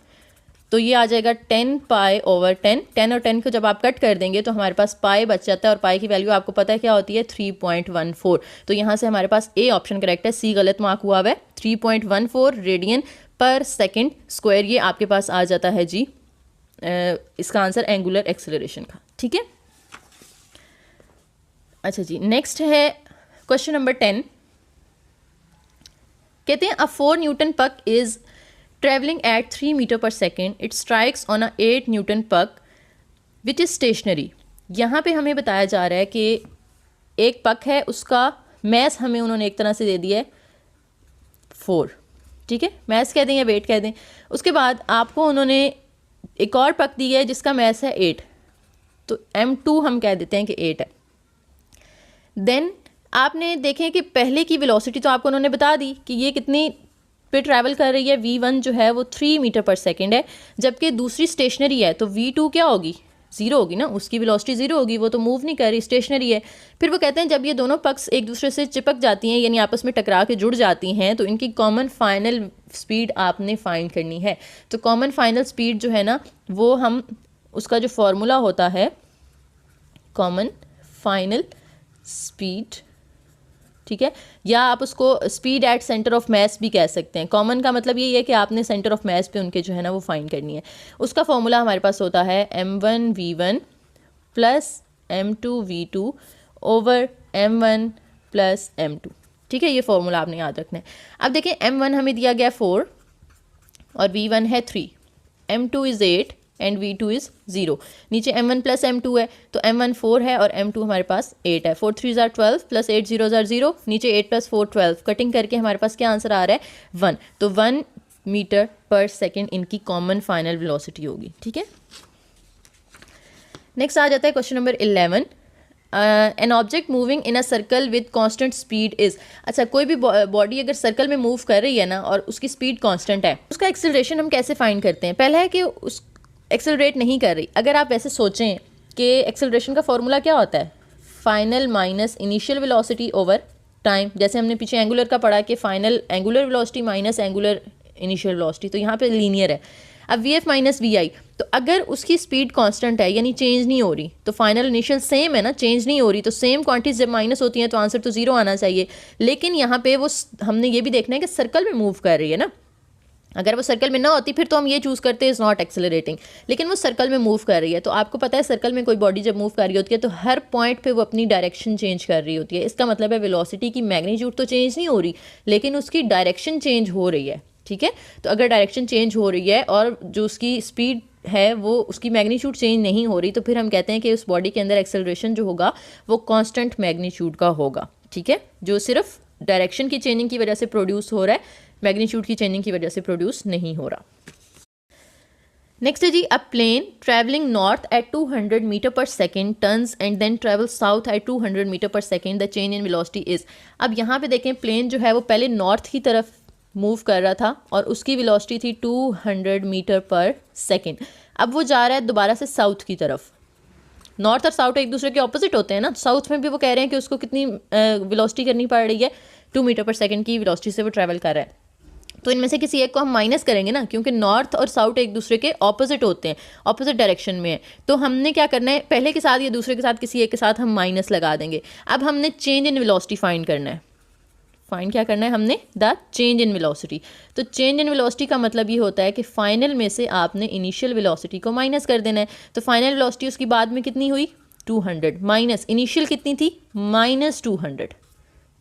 तो ये आ जाएगा 10π ओवर 10। 10 और 10 को जब आप कट कर देंगे तो हमारे पास पाई बच जाता है, और पाई की वैल्यू आपको पता है क्या होती है, 3.14। तो यहाँ से हमारे पास ए ऑप्शन करेक्ट है, सी गलत मार्क हुआ है। 3.14 रेडियन पर सेकंड स्क्वायर, ये आपके पास आ जाता है जी इसका आंसर एंगुलर एक्सेलरेशन का, ठीक है। अच्छा जी, नेक्स्ट है क्वेश्चन नंबर 10। कहते हैं अ 4 न्यूटन पक is traveling at 3 meter per second, it strikes on a 8 Newton puck which is stationary। यहाँ पे हमें बताया जा रहा है कि एक पक है, उसका मैस हमें उन्होंने एक तरह से दे दिया है 4, ठीक है, मैस कह दें या वेट कह दें। उसके बाद आपको उन्होंने एक और पक दी है जिसका मैस है 8, तो M2 हम कह देते हैं कि 8 है। देन आपने देखें कि पहले की वेलोसिटी तो आपको उन्होंने बता दी कि ये कितनी पे ट्रैवल कर रही है, v1 जो है वो 3 मीटर पर सेकेंड है, जबकि दूसरी स्टेशनरी है तो v2 क्या होगी, ज़ीरो होगी ना, उसकी वेलोसिटी ज़ीरो होगी, वो तो मूव नहीं कर रही, स्टेशनरी है। फिर वो कहते हैं जब ये दोनों पक्ष एक दूसरे से चिपक जाती हैं यानी आपस में टकरा के जुड़ जाती हैं तो इनकी कॉमन फाइनल स्पीड आपने फाइंड करनी है। तो कॉमन फाइनल स्पीड जो है ना वो हम उसका जो फॉर्मूला होता है कॉमन फाइनल स्पीड, ठीक है, या आप उसको speed at centre of mass भी कह सकते हैं। कॉमन का मतलब यही है कि आपने सेंटर ऑफ मैस पे उनके जो है ना वो फाइंड करनी है। उसका फॉर्मूला हमारे पास होता है m1 v1 plus m2 v2 over m1 plus m2, ठीक है, ये फॉर्मूला आपने याद रखना है। अब देखें m1 हमें दिया गया 4 और v1 है 3, m2 is 8 and v2 is 0। नीचे m1 प्लस m2 है तो m1 4 है और m2 हमारे पास 8 है। 4 3 ज़ार 12 प्लस 8 0 ज़ार 0, नीचे 8 प्लस 4 12, कटिंग करके हमारे पास क्या आंसर आ रहा है 1। तो 1 मीटर पर सेकेंड इनकी कॉमन फाइनल वेलोसिटी होगी, ठीक है। नेक्स्ट आ जाता है question number 11। An object moving in a circle with constant speed is, अच्छा कोई भी बॉडी अगर सर्कल में मूव कर रही है ना और उसकी स्पीड कांस्टेंट है, उसका एक्सेलरेशन हम कैसे फाइंड करते हैं। पहला है कि उस एक्सेलरेट नहीं कर रही। अगर आप ऐसे सोचें कि एक्सेलरेशन का फॉर्मूला क्या होता है, final minus initial velocity over time, जैसे हमने पीछे एंगुलर का पढ़ा कि final angular velocity minus angular initial velocity, तो यहाँ पे लीनियर है। अब वी एफ माइनस वी आई, तो अगर उसकी स्पीड कांस्टेंट है यानी चेंज नहीं हो रही तो फाइनल इनिशियल सेम है ना, चेंज नहीं हो रही, तो सेम क्वांटिटीज जब माइनस होती हैं तो आंसर तो जीरो आना चाहिए। लेकिन यहाँ पे वो हमने ये भी देखना है कि सर्कल में मूव कर रही है ना, अगर वो सर्कल में ना होती फिर तो हम ये चूज़ करते इज़ नॉट एक्सेलरेटिंग, लेकिन वो सर्कल में मूव कर रही है। तो आपको पता है सर्कल में कोई बॉडी जब मूव कर रही होती है तो हर पॉइंट पे वो अपनी डायरेक्शन चेंज कर रही होती है। इसका मतलब है वेलोसिटी की मैग्नीट्यूड तो चेंज नहीं हो रही लेकिन उसकी डायरेक्शन चेंज हो रही है, ठीक है। तो अगर डायरेक्शन चेंज हो रही है और जो उसकी स्पीड है वो उसकी मैग्नीट्यूड चेंज नहीं हो रही तो फिर हम कहते हैं कि उस बॉडी के अंदर एक्सेलरेशन जो होगा वो कांस्टेंट मैग्नीट्यूड का होगा, ठीक है, जो सिर्फ डायरेक्शन की चेंजिंग की वजह से प्रोड्यूस हो रहा है, मैग्नीट्यूड की चेंजिंग की वजह से प्रोड्यूस नहीं हो रहा। नेक्स्ट है जी, a plane travelling north at 200 metre per second turns and then travel south at 200 metre per second, the change in velocity is. अब यहाँ पे देखें प्लेन जो है वो पहले नॉर्थ की तरफ मूव कर रहा था और उसकी वेलोसिटी थी 200 मीटर पर सेकेंड। अब वो जा रहा है दोबारा से साउथ की तरफ। नॉर्थ और साउथ एक दूसरे के ऑपोजिट होते हैं ना, साउथ में भी वो कह रहे हैं कि उसको कितनी वेलोसिटी करनी पड़ रही है, 2 मीटर पर सेकेंड की वेलोसिटी से वो ट्रैवल कर रहा है। तो इनमें से किसी एक को हम माइनस करेंगे ना, क्योंकि नॉर्थ और साउथ एक दूसरे के ऑपोजिट होते हैं, ऑपोजिट डायरेक्शन में है। तो हमने क्या करना है, पहले के साथ या दूसरे के साथ किसी एक के साथ हम माइनस लगा देंगे। अब हमने चेंज इन वेलोसिटी फाइंड करना है। फाइंड क्या करना है हमने, द चेंज इन वेलोसिटी। तो चेंज इन वेलोसिटी का मतलब ये होता है कि फाइनल में से आपने इनिशियल वेलोसिटी को माइनस कर देना है। तो फाइनल वेलोसिटी उसकी बाद में कितनी हुई 200 माइनस इनिशियल कितनी थी -200,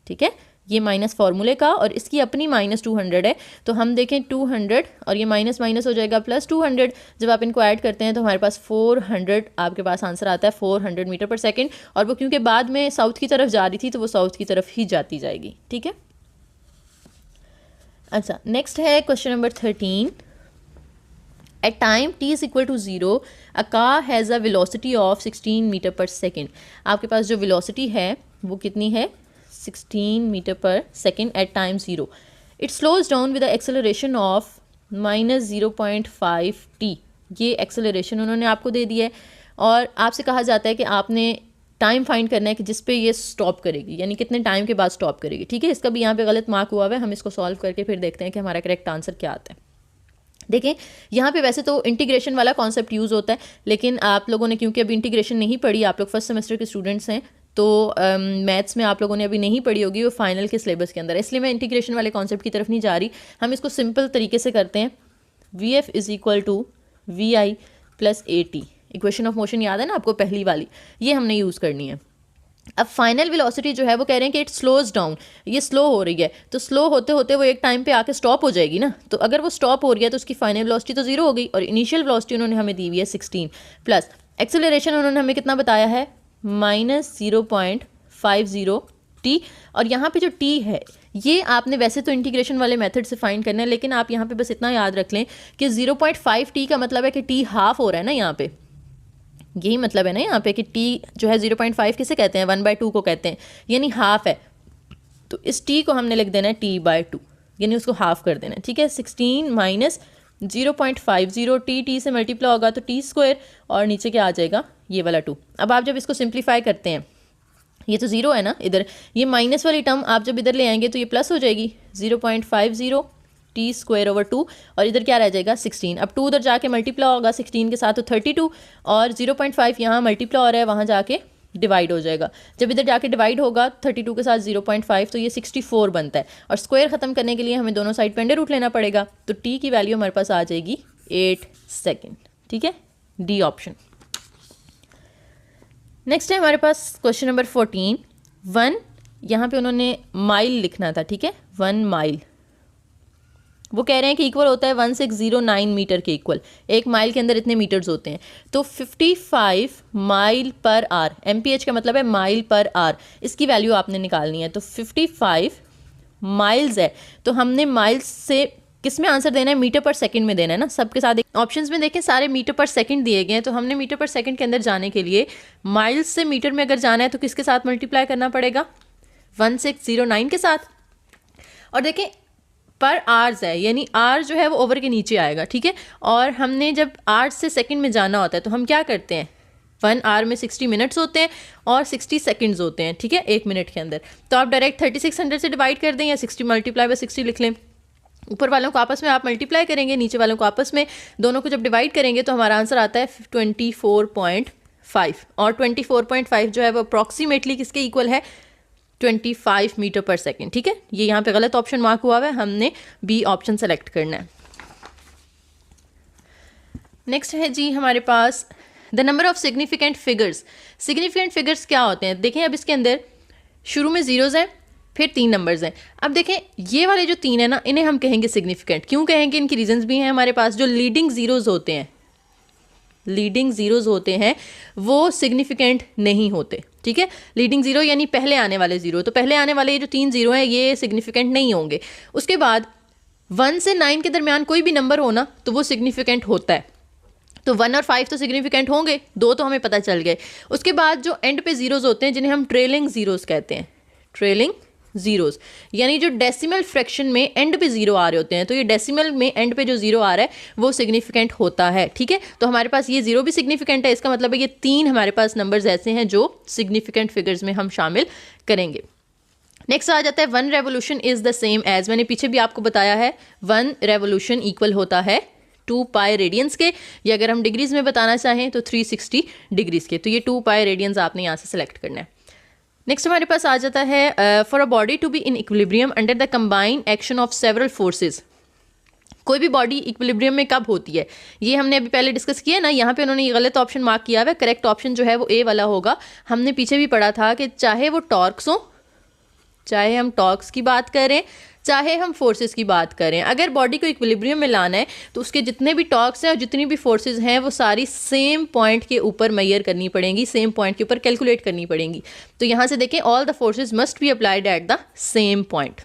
ठीक है, ये माइनस फार्मूले का और इसकी अपनी -200 है। तो हम देखें 200 और ये माइनस माइनस हो जाएगा +200। जब आप इनको ऐड करते हैं तो हमारे पास 400 आपके पास आंसर आता है, 400 मीटर पर सेकेंड। और वो क्योंकि बाद में साउथ की तरफ जा रही थी तो वो साउथ की तरफ ही जाती जाएगी, ठीक है। अच्छा, नेक्स्ट है question number 13। At time t is equal to 0, a car has a velocity of 16 metre per second. आपके पास जो वेलोसिटी है वो कितनी है 16 metre per second at time 0। It slows down with the acceleration of -0.5 t। ये acceleration उन्होंने आपको दे दिया है और आपसे कहा जाता है कि आपने टाइम फाइंड करना है कि जिस पे ये स्टॉप करेगी, यानी कितने टाइम के बाद स्टॉप करेगी, ठीक है। इसका भी यहाँ पे गलत मार्क हुआ है, हम इसको सॉल्व करके फिर देखते हैं कि हमारा करेक्ट आंसर क्या आता है। देखें यहाँ पे वैसे तो इंटीग्रेशन वाला कॉन्सेप्ट यूज़ होता है, लेकिन आप लोगों ने क्योंकि अभी इंटीग्रेशन नहीं पढ़ी, आप लोग फर्स्ट सेमेस्टर के स्टूडेंट्स हैं तो मैथ्स में आप लोगों ने अभी नहीं पढ़ी होगी, वो फाइनल के सिलेबस के अंदर, इसलिए मैं इंटीग्रेशन वाले कॉन्सेप्ट की तरफ नहीं जा रही। हम इसको सिंपल तरीके से करते हैं। V F is equal to V I plus A T, equation of motion याद है ना आपको पहली वाली, ये हमने यूज़ करनी है। अब फाइनल वेलोसिटी जो है वो कह रहे हैं कि इट स्लोज डाउन, ये स्लो हो रही है, तो स्लो होते होते वो एक टाइम पे आके स्टॉप हो जाएगी ना। तो अगर वो स्टॉप हो रही है तो उसकी फाइनल वेलोसिटी तो 0 हो गई और इनिशियल वेलोसिटी उन्होंने हमें दी हुई है 16 प्लस एक्सेलरेशन उन्होंने हमें कितना बताया है -0.50 t। और यहाँ पे जो t है ये आपने वैसे तो इंटीग्रेशन वाले मेथड से फाइंड करना है, लेकिन आप यहाँ पे बस इतना याद रख लें कि 0.5 t का मतलब है कि t हाफ हो रहा है ना यहाँ पे, यही मतलब है ना यहाँ पे कि t जो है 0.5 किसे कहते हैं, 1/2 को कहते हैं, यानी हाफ है। तो इस t को हमने लिख देना है t/2, यानी उसको हाफ कर देना है, ठीक है। 16 माइनस 0.50, t से मल्टीप्लाई होगा तो t², और नीचे क्या आ जाएगा, ये वाला 2। अब आप जब इसको सिंप्लीफाई करते हैं, ये तो 0 है ना इधर, ये माइनस वाली टर्म आप जब इधर ले आएंगे तो ये प्लस हो जाएगी, 0.50 t²/2, और इधर क्या रह जाएगा 16। अब 2 उधर जाके मल्टीप्लाई होगा 16 के साथ तो 32, और 0.5 यहाँ मल्टीप्लाई हो रहा है, वहाँ जाके डिवाइड हो जाएगा। जब इधर जाके डिवाइड होगा 32 के साथ 0.5 तो ये 64 बनता है, और स्क्वायर ख़त्म करने के लिए हमें दोनों साइड पे अंडर रूट लेना पड़ेगा, तो t की वैल्यू हमारे पास आ जाएगी 8 सेकेंड, ठीक है, डी ऑप्शन। नेक्स्ट है हमारे पास क्वेश्चन नंबर 14। 1 यहाँ पे उन्होंने माइल लिखना था, ठीक है, 1 माइल, वो कह रहे हैं कि इक्वल होता है 1609 मीटर के इक्वल। एक माइल के अंदर इतने मीटर्स होते हैं, तो 55 माइल पर आवर, MPH का मतलब है माइल पर आवर, इसकी वैल्यू आपने निकालनी है। तो 55 माइल्स है, तो हमने माइल्स से किस में आंसर देना है, मीटर पर सेकंड में देना है ना, सबके साथ। ऑप्शंस में देखें सारे मीटर पर सेकंड दिए गए हैं, तो हमने मीटर पर सेकंड के अंदर जाने के लिए माइल्स से मीटर में अगर जाना है तो किसके साथ मल्टीप्लाई करना पड़ेगा, 1609 के साथ। और देखें पर आवर्स है, यानी आर जो है वो ओवर के नीचे आएगा, ठीक है। और हमने जब आवर्स से सेकंड में जाना होता है तो हम क्या करते हैं, 1 आवर में 60 मिनट्स होते हैं और 60 सेकंड्स होते हैं, ठीक है, 1 मिनट के अंदर। तो आप डायरेक्ट 3600 से डिवाइड कर दें, या 60 मल्टीप्लाई बाय 60 लिख लें। ऊपर वालों को आपस में आप मल्टीप्लाई करेंगे, नीचे वालों को आपस में, दोनों को जब डिवाइड करेंगे तो हमारा आंसर आता है 24.5, और 24.5 जो है वो अप्रॉक्सीमेटली किसके इक्वल है, 25 मीटर पर सेकेंड, ठीक है। ये यहाँ पे गलत ऑप्शन मार्क हुआ है, हमने बी ऑप्शन सेलेक्ट करना है। नेक्स्ट है जी हमारे पास the number of significant figures. Significant figures क्या होते हैं, देखें अब इसके अंदर शुरू में जीरोज़ हैं, फिर 3 नंबर्स हैं। अब देखें ये वाले जो 3 है ना, इन्हें हम कहेंगे सिग्निफिकेंट। क्यों कहेंगे, इनकी रीजंस भी हैं हमारे पास। जो लीडिंग जीरोज़ होते हैं, लीडिंग जीरोज़ होते हैं वो सिग्निफिकेंट नहीं होते, ठीक है। लीडिंग जीरो यानी पहले आने वाले जीरो, तो पहले आने वाले ये जो 3 जीरो हैं ये सिग्निफिकेंट नहीं होंगे। उसके बाद 1 से 9 के दरमियान कोई भी नंबर हो ना तो वो सिग्निफिकेंट होता है। तो 1 और 5 तो सिग्निफिकेंट होंगे, 2 तो हमें पता चल गए। उसके बाद जो एंड पे जीरोज़ होते हैं जिन्हें हम ट्रेलिंग जीरोज़ कहते हैं, ट्रेलिंग जीरोज़, यानी जो डेसिमल फ्रैक्शन में एंड पे जीरो आ रहे होते हैं, तो ये डेसिमल में एंड पे जो जीरो आ रहा है वो सिग्निफिकेंट होता है, ठीक है। तो हमारे पास ये जीरो भी सिग्निफिकेंट है, इसका मतलब है ये 3 हमारे पास नंबर्स ऐसे हैं जो सिग्निफिकेंट फिगर्स में हम शामिल करेंगे। नेक्स्ट आ जाता है 1 revolution is the same as, मैंने पीछे भी आपको बताया है 1 रेवोल्यूशन इक्वल होता है 2 पाई रेडियंस के, या अगर हम डिग्रीज में बताना चाहें तो 360 डिग्रीज के। तो ये 2 पाई रेडियंस आपने यहाँ से सेलेक्ट करना है। नेक्स्ट हमारे पास आ जाता है for a body to be in equilibrium under the combined action of several forces. कोई भी बॉडी इक्विलिब्रियम में कब होती है, ये हमने अभी पहले डिस्कस किया ना। यहाँ पे उन्होंने ये गलत ऑप्शन मार्क किया हुआ है, करेक्ट ऑप्शन जो है वो ए वाला होगा। हमने पीछे भी पढ़ा था कि चाहे वो टॉर्क्स हो, चाहे हम टॉर्क्स की बात करें, चाहे हम फोर्सेस की बात करें, अगर बॉडी को इक्विलिब्रियम में लाना है तो उसके जितने भी टॉर्क्स हैं और जितनी भी फोर्सेस हैं वो सारी सेम पॉइंट के ऊपर मेजर करनी पड़ेंगी, सेम पॉइंट के ऊपर कैलकुलेट करनी पड़ेंगी। तो यहाँ से देखें all the forces must be applied at the same point.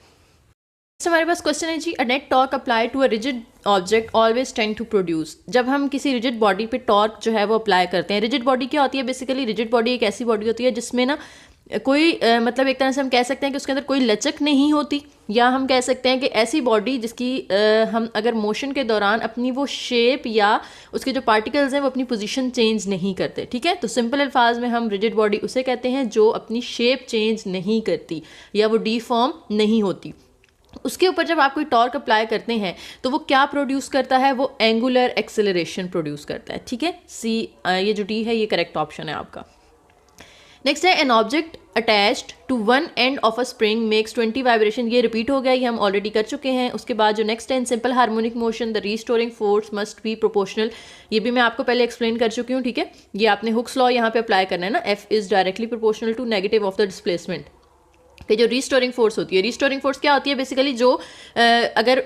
हमारे पास क्वेश्चन है जी, a net torque apply to a rigid object always tend to produce. जब हम किसी रिजिड बॉडी पे टॉर्क जो है वो अप्लाई करते हैं, रिजिड बॉडी क्या होती है, बेसिकली रिजिड बॉडी एक ऐसी बॉडी होती है जिसमें ना कोई मतलब एक तरह से हम कह सकते हैं कि उसके अंदर कोई लचक नहीं होती, या हम कह सकते हैं कि ऐसी बॉडी जिसकी हम अगर मोशन के दौरान अपनी वो शेप या उसके जो पार्टिकल्स हैं वो अपनी पोजीशन चेंज नहीं करते, ठीक है। तो सिंपल अल्फाज में हम रिजिड बॉडी उसे कहते हैं जो अपनी शेप चेंज नहीं करती या वो डीफॉर्म नहीं होती। उसके ऊपर जब आप कोई टॉर्क अप्लाई करते हैं तो वो क्या प्रोड्यूस करता है, वो एंगुलर एक्सेलरेशन प्रोड्यूस करता है, ठीक है। सी ये जो डी है ये करेक्ट ऑप्शन है आपका। नेक्स्ट है an object attached to 1 end of a spring makes 20 vibration. ये रिपीट हो गया, ये हम ऑलरेडी कर चुके हैं। उसके बाद जो नेक्स्ट है in simple harmonic motion the restoring force must be proportional, ये भी मैं आपको पहले एक्सप्लेन कर चुकी हूँ, ठीक है। ये आपने हुक्स लॉ यहाँ पे अप्लाई करना है ना, F is directly proportional to negative of the displacement. कि जो रीस्टोरिंग फोर्स होती है, रीस्टोरिंग फोर्स क्या होती है, बेसिकली जो अगर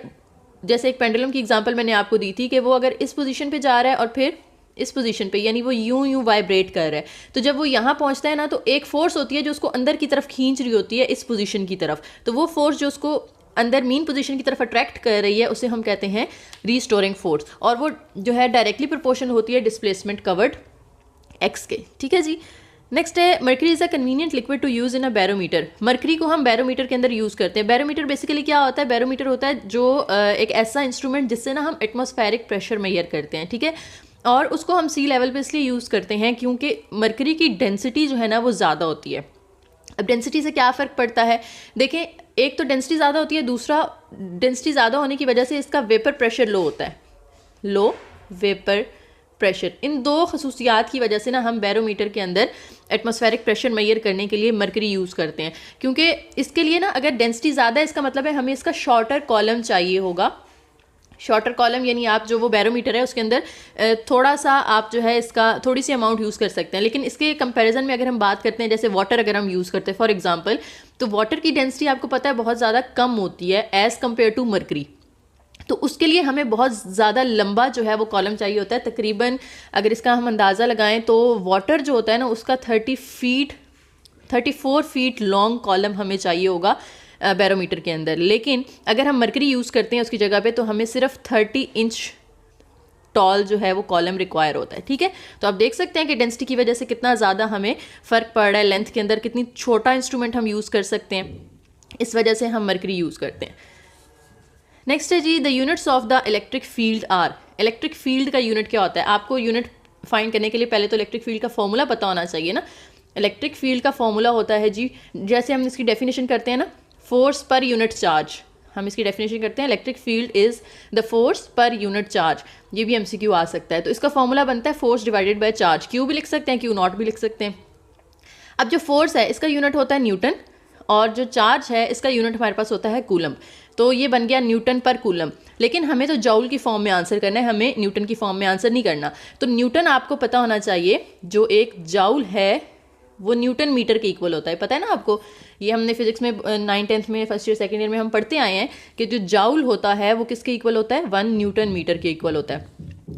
जैसे एक पेंडुलम की एग्जांपल मैंने आपको दी थी कि वो अगर इस पोजीशन पे जा रहा है और फिर इस पोजीशन पे, यानी वो यूं वाइब्रेट कर रहा है, तो जब वो यहाँ पहुँचता है ना तो एक फोर्स होती है जो उसको अंदर की तरफ खींच रही होती है इस पोजीशन की तरफ। तो वो फोर्स जो उसको अंदर मीन पोजीशन की तरफ अट्रैक्ट कर रही है उसे हम कहते हैं रीस्टोरिंग फोर्स, और वो जो है डायरेक्टली प्रोपोर्शनल होती है डिस्प्लेसमेंट कवर्ड एक्स के, ठीक है जी। नेक्स्ट है mercury is a convenient liquid to use in a barometer. Mercury को हम बैरोमीटर के अंदर यूज़ करते हैं। बैरोमीटर बेसिकली क्या होता है? बैरोमीटर होता है जो एक ऐसा इंस्ट्रूमेंट जिससे ना हम एटमॉस्फेरिक प्रेशर मेजर करते हैं, ठीक है। और उसको हम सी लेवल पे इसलिए यूज़ करते हैं क्योंकि मर्करी की डेंसिटी जो है ना वो ज़्यादा होती है। अब डेंसिटी से क्या फ़र्क पड़ता है? देखें, एक तो डेंसिटी ज़्यादा होती है, दूसरा डेंसिटी ज़्यादा होने की वजह से इसका वेपर प्रेशर लो होता है, लो वेपर प्रेशर। इन दो खसूसियात की वजह से ना हम बैरोमीटर के अंदर एटमॉस्फेरिक प्रेशर मेजर करने के लिए मर्करी यूज़ करते हैं, क्योंकि इसके लिए ना अगर डेंसिटी ज़्यादा है इसका मतलब है हमें इसका शॉर्टर कॉलम चाहिए होगा। शॉर्टर कॉलम यानी आप जो वो बैरोमीटर है उसके अंदर थोड़ा सा आप जो है इसका थोड़ी सी अमाउंट यूज़ कर सकते हैं। लेकिन इसके कंपैरिजन में अगर हम बात करते हैं, जैसे वाटर अगर हम यूज़ करते हैं फॉर एग्जांपल, तो वाटर की डेंसिटी आपको पता है बहुत ज़्यादा कम होती है एज़ कम्पेयर टू मर्करी। तो उसके लिए हमें बहुत ज़्यादा लंबा जो है वो कॉलम चाहिए होता है। तकरीबन अगर इसका हम अंदाज़ा लगाएं तो वाटर जो होता है ना उसका 34 फीट लॉन्ग कॉलम हमें चाहिए होगा बैरोमीटर के अंदर। लेकिन अगर हम मर्करी यूज़ करते हैं उसकी जगह पे तो हमें सिर्फ 30 इंच टॉल जो है वो कॉलम रिक्वायर होता है, ठीक है। तो आप देख सकते हैं कि डेंसिटी की वजह से कितना ज़्यादा हमें फ़र्क पड़ रहा है लेंथ के अंदर, कितनी छोटा इंस्ट्रूमेंट हम यूज़ कर सकते हैं, इस वजह से हम मर्करी यूज़ करते हैं। नेक्स्ट है जी, the units of the electric field are. Electric field का यूनिट क्या होता है? आपको यूनिट फाइंड करने के लिए पहले तो इलेक्ट्रिक फील्ड का फॉर्मूला पता होना चाहिए ना। इलेक्ट्रिक फील्ड का फॉर्मूला होता है जी, जैसे हम इसकी डेफिनेशन करते हैं ना, फोर्स पर यूनिट चार्ज। हम इसकी डेफिनेशन करते हैं electric field is the force per unit charge. ये भी एमसीक्यू आ सकता है। तो इसका फॉर्मूला बनता है force divided by charge. Q भी लिख सकते हैं, क्यू नॉट भी लिख सकते हैं। अब जो फोर्स है इसका यूनिट होता है न्यूटन, और जो चार्ज है इसका यूनिट हमारे पास होता है कूलम। तो ये बन गया न्यूटन पर कूलम। लेकिन हमें तो जॉउल की फॉर्म में आंसर करना है, हमें न्यूटन की फॉर्म में आंसर नहीं करना। तो न्यूटन आपको पता होना चाहिए, जो एक जॉउल है वो न्यूटन मीटर के इक्वल होता है, पता है ना आपको। ये हमने फिजिक्स में 9th 10th में फर्स्ट ईयर सेकेंड ईयर में हम पढ़ते आए हैं कि जो जॉउल होता है वो किसके इक्वल होता है? 1 न्यूटन मीटर के इक्वल होता है।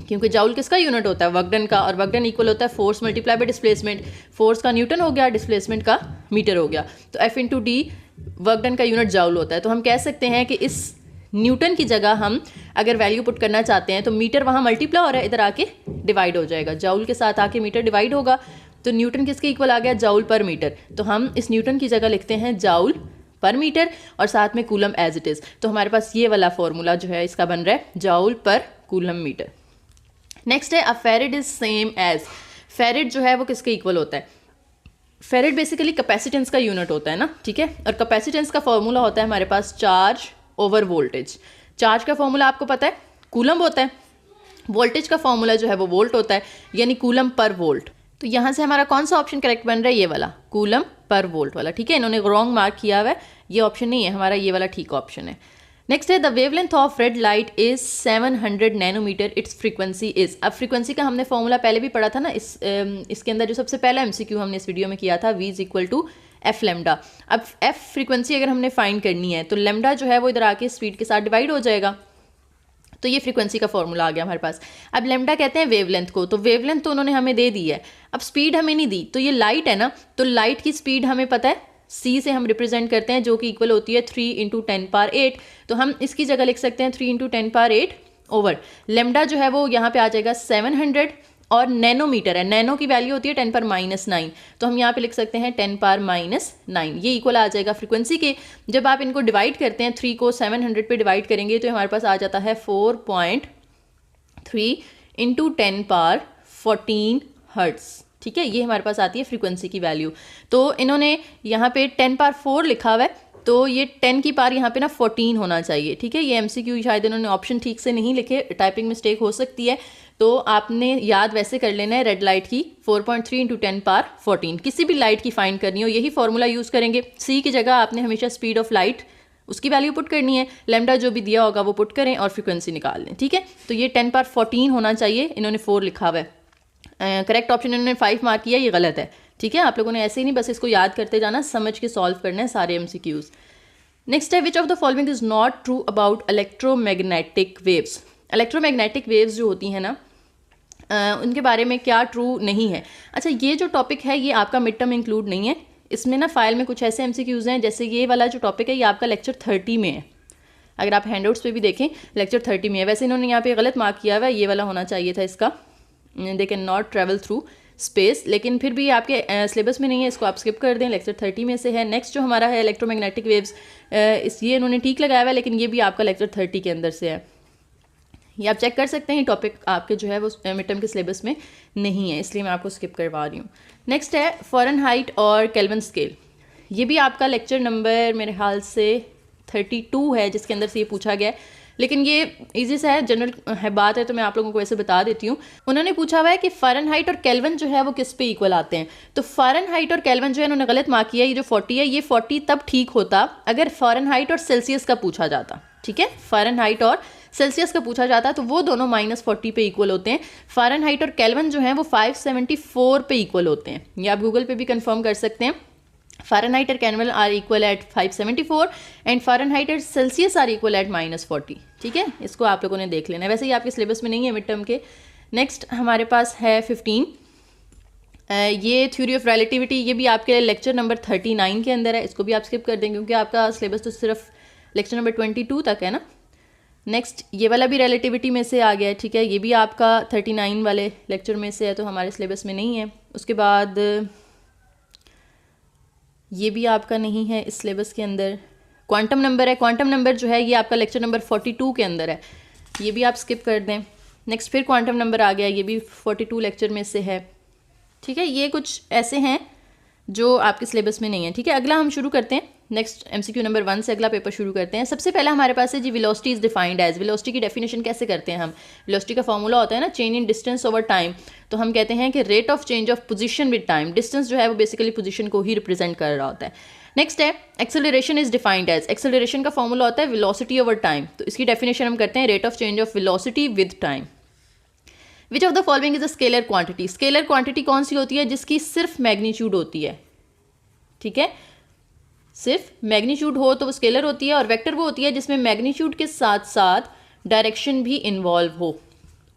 क्योंकि जॉउल किसका यूनिट होता है? वर्क डन का, और वर्क डन इक्वल होता है force multiply by displacement. Force का न्यूटन हो गया, डिस्प्लेसमेंट का मीटर हो गया। तो F into D work done का यूनिट जॉउल होता है। तो हम कह सकते हैं कि इस न्यूटन की जगह हम अगर वैल्यू पुट करना चाहते हैं तो मीटर वहाँ मल्टीप्लाई हो रहा है, इधर आके डिवाइड हो जाएगा, जॉउल के साथ आके मीटर डिवाइड होगा। तो न्यूटन किसके इक्वल आ गया? जॉउल पर मीटर। तो हम इस न्यूटन की जगह लिखते हैं जॉउल पर मीटर और साथ में कूलम एज इट इज़। तो हमारे पास ये वाला फॉर्मूला जो है इसका बन रहा है जॉउल पर कूलम मीटर। नेक्स्ट है a farad is same as. Farad जो है वो किसके इक्वल होता है? फेरेड बेसिकली कैपेसिटेंस का यूनिट होता है ना, ठीक है। और कैपेसिटेंस का फॉर्मूला होता है हमारे पास चार्ज ओवर वोल्टेज। चार्ज का फॉर्मूला आपको पता है कूलम होता है, वोल्टेज का फॉर्मूला जो है वो वोल्ट होता है, यानी कूलम पर वोल्ट। तो यहाँ से हमारा कौन सा ऑप्शन करेक्ट बन रहा है? ये वाला, कूलम पर वोल्ट वाला, ठीक है। इन्होंने रॉन्ग मार्क किया हुआ है, ये ऑप्शन नहीं है हमारा, ये वाला ठीक ऑप्शन है। नेक्स्ट है the wavelength of red light is 700 nanometre, its frequency is. अब फ्रीक्वेंसी का हमने फॉर्मूला पहले भी पढ़ा था ना, इसके अंदर जो सबसे पहला एमसीक्यू हमने इस वीडियो में किया था, V is equal to F lambda. अब एफ फ्रीक्वेंसी अगर हमने फाइंड करनी है तो लेमडा जो है वो इधर आके स्पीड के साथ डिवाइड हो जाएगा। तो ये फ्रीक्वेंसी का फॉर्मूला आ गया हमारे पास। अब लेमडा कहते हैं वेवलेंथ को, तो वेवलेंथ तो उन्होंने हमें दे दी है, अब स्पीड हमें नहीं दी। तो ये लाइट है ना, तो लाइट की स्पीड हमें पता है c से हम रिप्रेजेंट करते हैं, जो कि इक्वल होती है 3 × 10⁸। तो हम इसकी जगह लिख सकते हैं 3 × 10⁸ ओवर लेमडा जो है वो यहाँ पे आ जाएगा 700, और नैनोमीटर है, नैनो की वैल्यू होती है 10⁻⁹। तो हम यहाँ पे लिख सकते हैं 10⁻⁹। ये इक्वल आ जाएगा फ्रीक्वेंसी के। जब आप इनको डिवाइड करते हैं, 3 को 700 पे डिवाइड करेंगे तो हमारे पास आ जाता है 4.3 × 10⁻14 हर्ट्ज़, ठीक है। ये हमारे पास आती है फ्रीक्वेंसी की वैल्यू। तो इन्होंने यहाँ पे 10⁻4 लिखा हुआ है, तो ये 10 की पावर यहाँ पे ना 14 होना चाहिए, ठीक है। ये एमसीक्यू शायद इन्होंने ऑप्शन ठीक से नहीं लिखे, टाइपिंग मिस्टेक हो सकती है, तो आपने याद वैसे कर लेना है। रेड लाइट की 4.3 × 10⁻14, किसी भी लाइट की फाइंड करनी हो यही फॉर्मूला यूज़ करेंगे। सी की जगह आपने हमेशा स्पीड ऑफ लाइट उसकी वैल्यू पुट करनी है, लेमडा जो भी दिया होगा वो पुट करें और फ्रीक्वेंसी निकाल लें, ठीक है। तो ये 10⁻14 होना चाहिए, इन्होंने 4 लिखा हुआ है। करेक्ट ऑप्शन इन्होंने 5 मार्क किया, ये गलत है, ठीक है। आप लोगों ने ऐसे ही नहीं बस इसको याद करते जाना, समझ के सॉल्व करना है सारे एमसीक्यूज। नेक्स्ट है which of the following is not true about electromagnetic waves. Electromagnetic waves जो होती हैं ना, उनके बारे में क्या ट्रू नहीं है। अच्छा, ये जो टॉपिक है ये आपका मिड टर्म इंक्लूड नहीं है, इसमें ना फाइल में कुछ ऐसे एमसीक्यूज हैं, जैसे ये वाला जो टॉपिक है ये आपका लेक्चर 30 में है। अगर आप हैंडआउट्स पे भी देखें लेक्चर 30 में है। वैसे इन्होंने यहाँ पे गलत मार्क किया हुआ है, ये वाला होना चाहिए था इसका, they can not travel through space, लेकिन फिर भी आपके सिलेबस में नहीं है, इसको आप स्किप कर दें, लेक्चर 30 में से है। नेक्स्ट जो हमारा है इलेक्ट्रोमैग्नेटिक वेव्स, ये इन्होंने ठीक लगाया हुआ है, लेकिन ये भी आपका लेक्चर 30 के अंदर से है। ये आप चेक कर सकते हैं, टॉपिक आपके जो है वो मिड टर्म के सिलेबस में नहीं है, इसलिए मैं आपको स्किप करवा रही हूँ। नेक्स्ट है फ़ारेनहाइट और केल्विन स्केल। ये भी आपका लेक्चर नंबर मेरे ख्याल से 32 है, जिसके अंदर से ये पूछा गया है, लेकिन ये इजी सा है, जनरल है बात है, तो मैं आप लोगों को ऐसे बता देती हूँ। उन्होंने पूछा हुआ है कि फ़ारेनहाइट और केल्विन जो है वो किस पे इक्वल आते हैं। तो फ़ारेनहाइट और केल्विन जो है इन्होंने गलत मार्क किया है, ये जो 40 है ये 40 तब ठीक होता अगर फ़ारेनहाइट और सेल्सियस का पूछा जाता, ठीक है। फ़ारेनहाइट और सेल्सियस का पूछा जाता है तो वो दोनों -40 पे इक्वल होते हैं। फ़ारेनहाइट और केल्विन जो हैं वो 574 पे इक्वल होते हैं। ये आप गूगल पे भी कंफर्म कर सकते हैं। फ़ारेनहाइट और Kelvin are equal at 574 and Fahrenheit और सेल्सियस आर इक्वल एट -40, ठीक है। इसको आप लोगों ने देख लेना है, वैसे ही आपके सिलेबस में नहीं है मिड टर्म के। नेक्स्ट हमारे पास है 15, ये थ्योरी ऑफ रिलेटिविटी, ये भी आपके लेक्चर नंबर 39 के अंदर है, इसको भी आप स्किप कर देंगे क्योंकि आपका सिलेबस तो सिर्फ लेक्चर नंबर 22 तक है ना। नेक्स्ट ये वाला भी रिलेटिविटी में से आ गया है, ठीक है, ये भी आपका 39 वाले लेक्चर में से है, तो हमारे सिलेबस में नहीं है। उसके बाद ये भी आपका नहीं है इस सिलेबस के अंदर। क्वांटम नंबर है, क्वांटम नंबर जो है ये आपका लेक्चर नंबर 42 के अंदर है, ये भी आप स्किप कर दें। नेक्स्ट फिर क्वांटम नंबर आ गया, ये भी 42 लेक्चर में से है, ठीक है। ये कुछ ऐसे हैं जो आपके सिलेबस में नहीं है, ठीक है। अगला हम शुरू करते हैं, नेक्स्ट MCQ नंबर 1 से अगला पेपर शुरू करते हैं। सबसे पहला हमारे पास है जी velocity is defined as. Velocity की डेफिनेशन कैसे करते हैं हम? वेलोसिटी का फॉर्मूला होता है ना change in distance over time, तो हम कहते हैं कि rate of change of position with time. Distance जो है वो बेसिकली पोजीशन को ही रिप्रेजेंट कर रहा होता है। नेक्स्ट है acceleration is defined as. Acceleration का फॉर्मूला होता है वेलोसिटी ओवर टाइम, तो इसकी डेफिनेशन हम करते हैं rate of change of velocity with time. Which of the following is a scalar quantity. Scalar quantity कौन सी होती है? जिसकी सिर्फ मैग्नीट्यूड होती है, ठीक है, सिर्फ मैग्नीट्यूड हो तो वो स्केलर होती है, और वेक्टर वो होती है जिसमें मैग्नीट्यूड के साथ साथ डायरेक्शन भी इन्वॉल्व हो,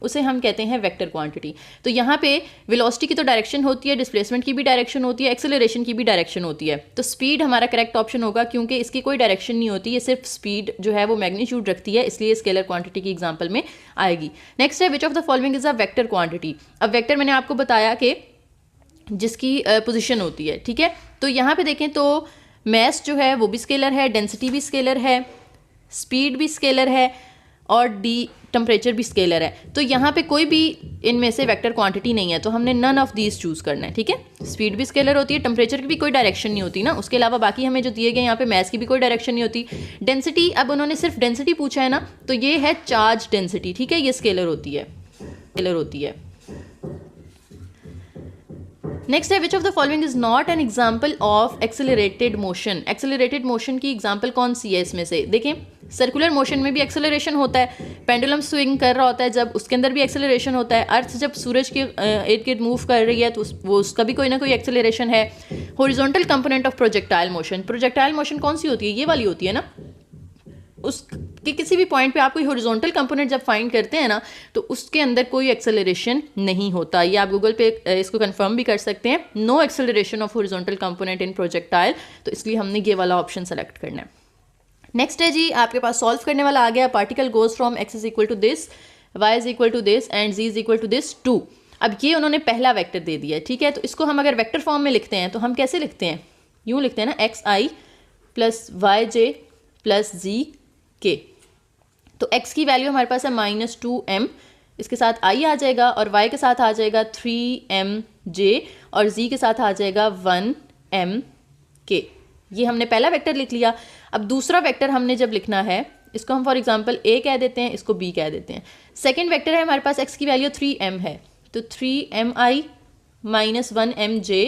उसे हम कहते हैं वेक्टर क्वांटिटी। तो यहाँ पे वेलोसिटी की तो डायरेक्शन होती है, डिस्प्लेसमेंट की भी डायरेक्शन होती है, एक्सेलरेशन की भी डायरेक्शन होती है, तो स्पीड हमारा करेक्ट ऑप्शन होगा क्योंकि इसकी कोई डायरेक्शन नहीं होती, ये सिर्फ स्पीड जो है वो मैग्नीट्यूड रखती है, इसलिए स्केलर क्वांटिटी की एग्जाम्पल में आएगी। नेक्स्ट है which of the following is a vector quantity. अब वेक्टर मैंने आपको बताया कि जिसकी पोजिशन होती है, ठीक है। तो यहाँ पे देखें तो मैस जो है वो भी स्केलर है, डेंसिटी भी स्केलर है, स्पीड भी स्केलर है, और टेम्परेचर भी स्केलर है। तो यहाँ पे कोई भी इनमें से वेक्टर क्वांटिटी नहीं है, तो हमने नन ऑफ दीज चूज़ करना है, ठीक है। स्पीड भी स्केलर होती है, टेम्परेचर की भी कोई डायरेक्शन नहीं होती ना, उसके अलावा बाकी हमें जो दिए गए यहाँ पे मैस की भी कोई डायरेक्शन नहीं होती। डेंसिटी, अब उन्होंने सिर्फ डेंसिटी पूछा है ना, तो ये है चार्ज डेंसिटी, ठीक है, ये स्केलर होती है, स्केलर होती है। नेक्स्ट है which of the following is not an example of accelerated motion. Accelerated motion की एग्जाम्पल कौन सी है इसमें से? देखें, सर्कुलर मोशन में भी एक्सेलरेशन होता है, पेंडुलम स्विंग कर रहा होता है जब, उसके अंदर भी एक्सेलरेशन होता है। अर्थ जब सूरज के इर्द गिर्द मूव कर रही है तो वो उसका भी कोई ना कोई एक्सेलरेशन है। Horizontal component of projectile motion. Projectile motion कौन सी होती है? ये वाली होती है ना। उसके किसी भी पॉइंट पे आप कोई हॉरिजॉन्टल कंपोनेंट जब फाइंड करते हैं ना, तो उसके अंदर कोई एक्सेलरेशन नहीं होता। ये आप गूगल पे इसको कंफर्म भी कर सकते हैं, no acceleration of horizontal component in projectile, तो इसलिए हमने ये वाला ऑप्शन सेलेक्ट करना है। नेक्स्ट है जी आपके पास सॉल्व करने वाला आ गया, particle goes from x is equal to this, y is equal to this and z is equal to this 2। अब ये उन्होंने पहला वेक्टर दे दिया है, ठीक है। तो इसको हम अगर वेक्टर फॉर्म में लिखते हैं तो हम कैसे लिखते हैं? यूँ लिखते हैं ना, xi plus yj plus zk। तो x की वैल्यू हमारे पास है -2m, इसके साथ i आ जाएगा, और y के साथ आ जाएगा 3mj, और z के साथ आ जाएगा 1mk। ये हमने पहला वेक्टर लिख लिया। अब दूसरा वेक्टर हमने जब लिखना है, इसको हम फॉर एग्जांपल a कह देते हैं, इसको b कह देते हैं। सेकंड वेक्टर है हमारे पास, x की वैल्यू 3m है, तो 3mi minus 1mj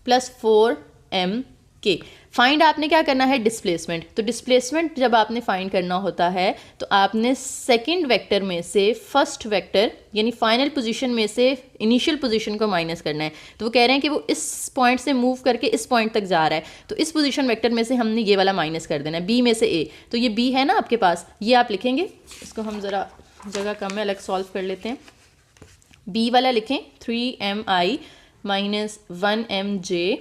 plus 4mk। Find आपने क्या करना है? डिस्प्लेसमेंट। तो डिस्प्लेसमेंट जब आपने फाइंड करना होता है तो आपने सेकंड वेक्टर में से फर्स्ट वेक्टर यानी फाइनल पोजीशन में से इनिशियल पोजीशन को माइनस करना है। तो वो कह रहे हैं कि वो इस पॉइंट से मूव करके इस पॉइंट तक जा रहा है, तो इस पोजीशन वेक्टर में से हमने ये वाला माइनस कर देना है, बी में से ए। तो ये बी है ना आपके पास, ये आप लिखेंगे, इसको हम ज़रा जगह कम है अलग सॉल्व कर लेते हैं। बी वाला लिखें 3mi minus 1mj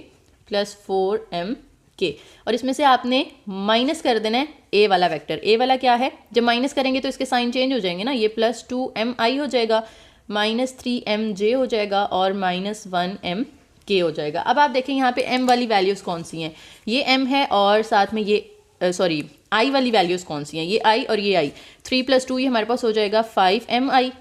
plus 4mk, और इसमें से आपने माइनस कर देना है ए वाला वेक्टर। ए वाला क्या है? जब माइनस करेंगे तो इसके साइन चेंज हो जाएंगे ना, ये प्लस 2mi हो जाएगा -3mj हो जाएगा और -1mk हो जाएगा। अब आप देखें यहाँ पे m वाली वैल्यूज़ कौन सी हैं, ये m है और साथ में ये i वाली वैल्यूज़ कौन सी हैं, ये i और ये i। 3 + 2 ये हमारे पास हो जाएगा 5mi।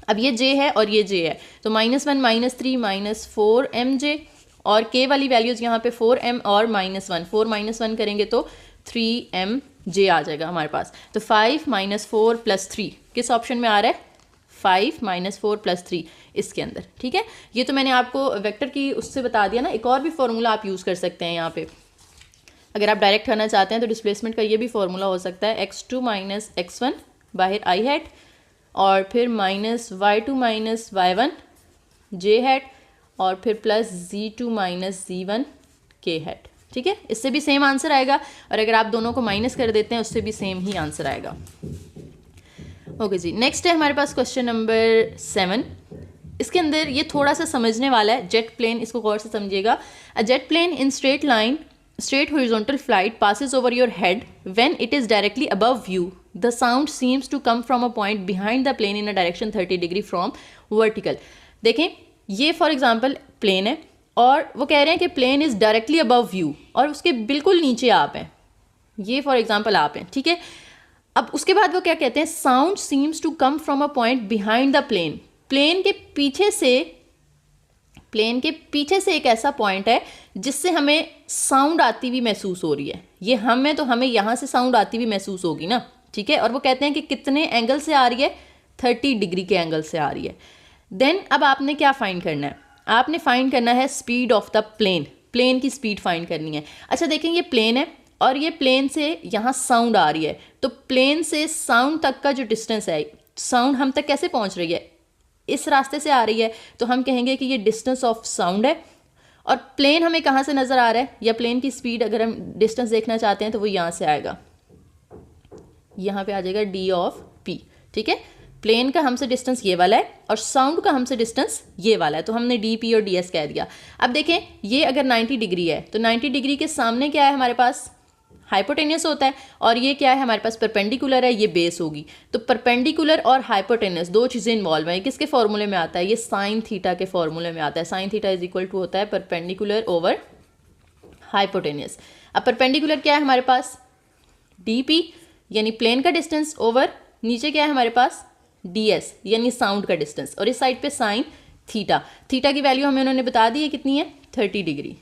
अब ये j है और ये j है, तो -1 -3 -4mj और k वाली वैल्यूज़ यहाँ पे 4m और -1, 4 -1 करेंगे तो 3mj आ जाएगा हमारे पास। तो 5 - 4 + 3 किस ऑप्शन में आ रहा है, 5 - 4 + 3 इसके अंदर। ठीक है, ये तो मैंने आपको वेक्टर की उससे बता दिया ना। एक और भी फार्मूला आप यूज़ कर सकते हैं यहाँ पे, अगर आप डायरेक्ट करना चाहते हैं तो डिस्प्लेसमेंट का ये भी फार्मूला हो सकता है, x2 - x1 बाहर i हैट और फिर -y2 - y1 j हैट और फिर +z2 - z1 k हैट। ठीक है, इससे भी सेम आंसर आएगा और अगर आप दोनों को माइनस कर देते हैं उससे भी सेम ही आंसर आएगा। ओके जी, नेक्स्ट है हमारे पास क्वेश्चन नंबर 7। इसके अंदर ये थोड़ा सा समझने वाला है, जेट प्लेन, इसको गौर से समझिएगा। A jet plane in straight line straight horizontal flight passes over your head when it is directly above you. The sound seems to come from a point behind the plane in a direction 30 degree from vertical. देखें, ये for example plane है और वो कह रहे हैं कि plane is directly above view और उसके बिल्कुल नीचे आप हैं, ये फॉर एग्जांपल आप हैं। ठीक है, अब उसके बाद वो क्या कहते हैं, sound seems to come from a point behind the plane. Plane के पीछे से एक ऐसा पॉइंट है जिससे हमें साउंड आती हुई महसूस हो रही है। ये हम है तो हमें यहाँ से साउंड आती हुई महसूस होगी ना। ठीक है, और वो कहते हैं कि कितने एंगल से आ रही है, 30 डिग्री के एंगल से आ रही है। देन अब आपने क्या फाइंड करना है, आपने फाइंड करना है speed of the plane, plane की स्पीड फाइंड करनी है। अच्छा देखें, ये प्लेन है और ये प्लेन से यहाँ साउंड आ रही है, तो प्लेन से साउंड तक का जो डिस्टेंस है, साउंड हम तक कैसे पहुँच रही है, इस रास्ते से आ रही है, तो हम कहेंगे कि ये डिस्टेंस ऑफ साउंड है। और प्लेन हमें कहाँ से नज़र आ रहा है, या प्लेन की स्पीड अगर हम डिस्टेंस देखना चाहते हैं तो वो यहाँ से आएगा, यहाँ पे आ जाएगा d ऑफ p। ठीक है, प्लेन का हमसे डिस्टेंस ये वाला है और साउंड का हमसे डिस्टेंस ये वाला है, तो हमने dp और ds कह दिया। अब देखें, ये अगर 90 डिग्री है तो 90 डिग्री के सामने क्या है हमारे पास, हाइपोटेनियस होता है, और ये क्या है हमारे पास, परपेंडिकुलर है, ये बेस होगी। तो परपेंडिकुलर और हाइपोटेनियस दो चीज़ें इन्वॉल्व हैं। किसके फॉर्मूले में आता है, ये साइन थीटा के फॉर्मूले में आता है। Sine theta is equal to होता है परपेंडिकुलर ओवर हाइपोटेनियस। अब परपेंडिकुलर क्या है हमारे पास, dp यानी प्लेन का डिस्टेंस, ओवर नीचे क्या है हमारे पास, ds यानी साउंड का डिस्टेंस, और इस साइड पे साइन थीटा। थीटा की वैल्यू हमें उन्होंने बता दी है कितनी है, 30 डिग्री,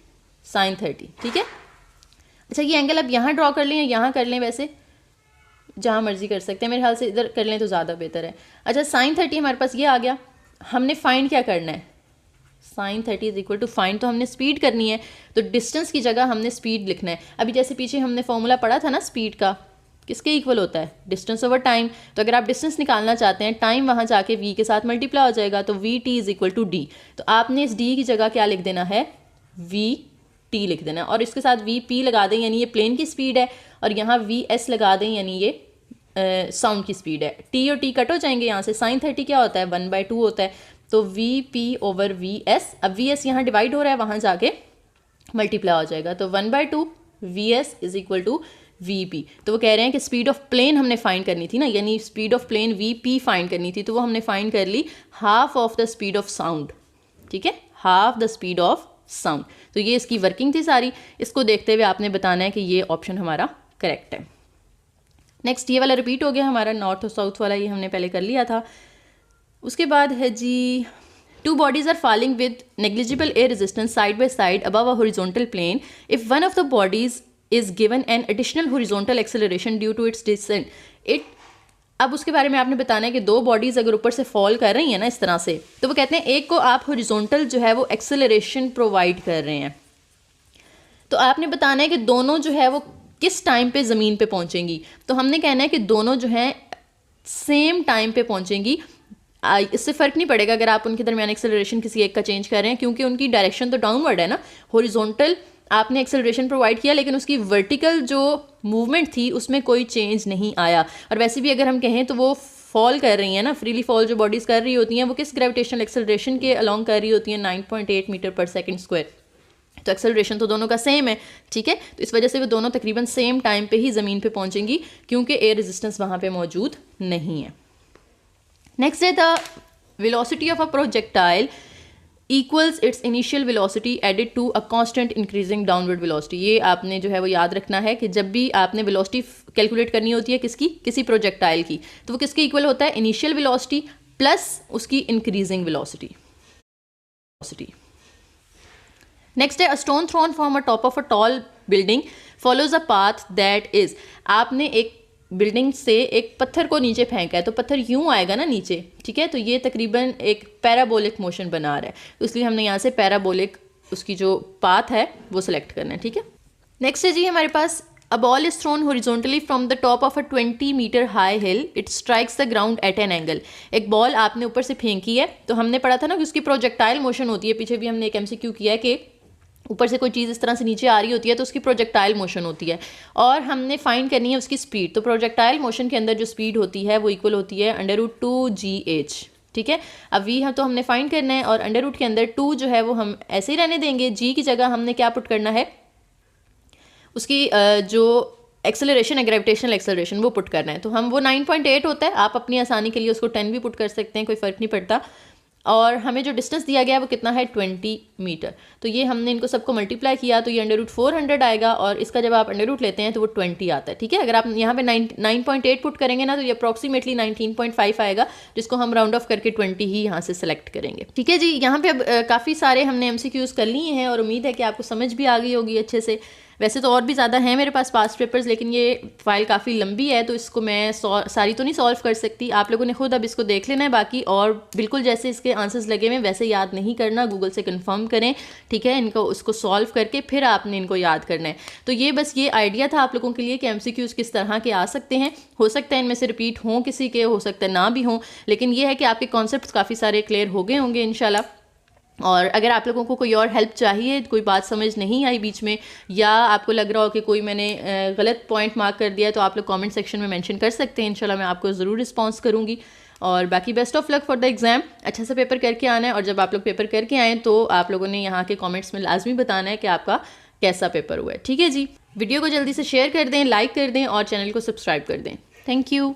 साइन 30। ठीक है, अच्छा ये एंगल अब यहाँ ड्रॉ कर लें या यहाँ कर लें, वैसे जहाँ मर्जी कर सकते हैं, मेरे ख्याल से इधर कर लें तो ज़्यादा बेहतर है। अच्छा साइन 30 हमारे पास ये आ गया, हमने फाइंड क्या करना है, sine 30 is equal to find, तो हमने स्पीड करनी है, तो डिस्टेंस की जगह हमने स्पीड लिखना है। अभी जैसे पीछे हमने फॉर्मूला पढ़ा था ना स्पीड का, किसके इक्वल होता है, डिस्टेंस ओवर टाइम। तो अगर आप डिस्टेंस निकालना चाहते हैं, टाइम वहाँ जाके v के साथ मल्टीप्लाई हो जाएगा, तो vt is equal to d। तो आपने इस d की जगह क्या लिख देना है, vt लिख देना है, और इसके साथ vp लगा दें यानी ये प्लेन की स्पीड है, और यहाँ vs लगा दें यानी ये साउंड की स्पीड है। t और t कट हो जाएंगे यहाँ से, साइन 30 क्या होता है, 1/2 होता है, तो vp ओवर vs। अब vs यहाँ डिवाइड हो रहा है, वहाँ जाके मल्टीप्लाई हो जाएगा, तो 1/2 vs is equal to vp। तो वो कह रहे हैं कि स्पीड ऑफ प्लेन हमने फाइंड करनी थी ना, यानी speed of plane vp find करनी थी, तो वो हमने फाइंड कर ली half of the speed of sound. ठीक है, half the speed of sound. तो ये इसकी वर्किंग थी सारी, इसको देखते हुए आपने बताना है कि ये ऑप्शन हमारा करेक्ट है। नेक्स्ट ये वाला रिपीट हो गया हमारा, नॉर्थ और साउथ वाला, ये हमने पहले कर लिया था। उसके बाद है जी, two bodies are falling with negligible air resistance side by side above a horizontal plane. If one of the bodies is given an additional horizontal acceleration due to its descent, it अब उसके बारे में आपने बताना है कि दो bodies अगर ऊपर से फॉल कर रही हैं ना इस तरह से, तो वो कहते हैं एक को आप हॉरिजॉन्टल जो है वो एक्सेलरेशन प्रोवाइड कर रहे हैं, तो आपने बताना है कि दोनों जो है वो किस टाइम पे ज़मीन पे पहुंचेंगी। तो हमने कहना है कि दोनों जो हैं सेम टाइम पे पहुंचेंगी, इससे फ़र्क नहीं पड़ेगा अगर आप उनके दरमियान एक्सेलरेशन किसी एक का चेंज कर रहे हैं, क्योंकि उनकी डायरेक्शन तो डाउनवर्ड है ना। हॉरिजॉन्टल आपने एक्सेलरेशन प्रोवाइड किया, लेकिन उसकी वर्टिकल जो मूवमेंट थी उसमें कोई चेंज नहीं आया। और वैसे भी अगर हम कहें तो वो फॉल कर रही हैं ना, फ्रीली फॉल जो बॉडीज़ कर रही होती हैं वो किस ग्रेविटेशनल एक्सेलरेशन के अलॉन्ग कर रही होती हैं, 9.8 मीटर पर सेकेंड स्क्वायर। तो एक्सेलरेशन तो दोनों का सेम है। ठीक है, तो इस वजह से वो दोनों तकरीबन सेम टाइम पे ही ज़मीन पे पहुंचेंगी, क्योंकि एयर रेजिस्टेंस वहाँ पे मौजूद नहीं है। नेक्स्ट है the velocity of a projectile equals its initial velocity added to a constant increasing downward velocity। ये आपने जो है वो याद रखना है कि जब भी आपने वेलोसिटी कैलकुलेट करनी होती है किसकी, किसी प्रोजेक्टाइल की, तो वो किसके इक्वल होता है, इनिशियल वेलोसिटी प्लस उसकी इंक्रीजिंग वेलोसिटी। नेक्स्ट है, a stone thrown from a top of a tall building follows a path that is, आपने एक बिल्डिंग से एक पत्थर को नीचे फेंका है तो पत्थर यूं आएगा ना नीचे, ठीक है, तो ये तकरीबन एक पैराबोलिक मोशन बना रहा है, तो इसलिए हमने यहाँ से पैराबोलिक उसकी जो पाथ है वो सिलेक्ट करना है, ठीक है। नेक्स्ट है जी हमारे पास, a ball is thrown horizontally from the top of a 20 metre high hill, it strikes the ground at an angle. एक बॉल आपने ऊपर से फेंकी है, तो हमने पढ़ा था ना कि उसकी प्रोजेक्टाइल मोशन होती है, पीछे भी हमने एक MCQ किया है कि ऊपर से कोई चीज़ इस तरह से नीचे आ रही होती है तो उसकी प्रोजेक्टाइल मोशन होती है, और हमने फाइंड करनी है उसकी स्पीड। तो प्रोजेक्टाइल मोशन के अंदर जो स्पीड होती है वो इक्वल होती है √2gh, ठीक है। अब v तो हमने फाइंड करना है, और अंडर रूट के अंदर 2 जो है वो हम ऐसे ही रहने देंगे, g की जगह हमने क्या पुट करना है, उसकी जो एक्सेलरेशन है, ग्रेविटेशनल एक्सेलरेशन, वो पुट करना है। तो हम वो 9.8 होता है, आप अपनी आसानी के लिए उसको 10 भी पुट कर सकते हैं, कोई फ़र्क नहीं पड़ता। और हमें जो डिस्टेंस दिया गया है वो कितना है, 20 मीटर। तो ये हमने इनको सबको मल्टीप्लाई किया तो ये √400 आएगा, और इसका जब आप अंडर रूट लेते हैं तो वो 20 आता है, ठीक है। अगर आप यहाँ पे 9.8 पुट करेंगे ना तो ये अप्रॉक्सीमेटली 19.5 आएगा, जिसको हम राउंड ऑफ करके 20 ही यहाँ से सेलेक्ट करेंगे, ठीक है जी। यहाँ पे अब काफ़ी सारे हमने MCQs कर लिए हैं, और उम्मीद है कि आपको समझ भी आ गई होगी अच्छे से। वैसे तो और भी ज़्यादा हैं मेरे पास पास्ट पेपर्स, लेकिन ये फाइल काफ़ी लंबी है तो इसको मैं सारी तो नहीं सॉल्व कर सकती, आप लोगों ने खुद अब इसको देख लेना है बाकी, और बिल्कुल जैसे इसके आंसर्स लगे हुए वैसे याद नहीं करना, गूगल से कंफर्म करें, ठीक है। इनको उसको सॉल्व करके फिर आपने इनको याद करना है। तो ये बस ये आइडिया था आप लोगों के लिए कि MCQs किस तरह के आ सकते हैं, हो सकता है इनमें से रिपीट हों किसी के, हो सकता है ना भी हों, लेकिन ये है कि आपके कॉन्सेप्ट्स काफ़ी सारे क्लियर हो गए होंगे इंशाल्लाह। और अगर आप लोगों को कोई और हेल्प चाहिए, कोई बात समझ नहीं आई बीच में, या आपको लग रहा हो कि कोई मैंने गलत पॉइंट मार्क कर दिया, तो आप लोग कमेंट सेक्शन में मेंशन कर सकते हैं, इंशाल्लाह मैं आपको ज़रूर रिस्पॉन्स करूँगी। और बाकी best of luck for the exam, अच्छा सा पेपर करके आना है, और जब आप लोग पेपर करके आएँ तो आप लोगों ने यहाँ के कॉमेंट्स में लाजमी बताना है कि आपका कैसा पेपर हुआ है, ठीक है जी। वीडियो को जल्दी से शेयर कर दें, लाइक कर दें, और चैनल को सब्सक्राइब कर दें। Thank you.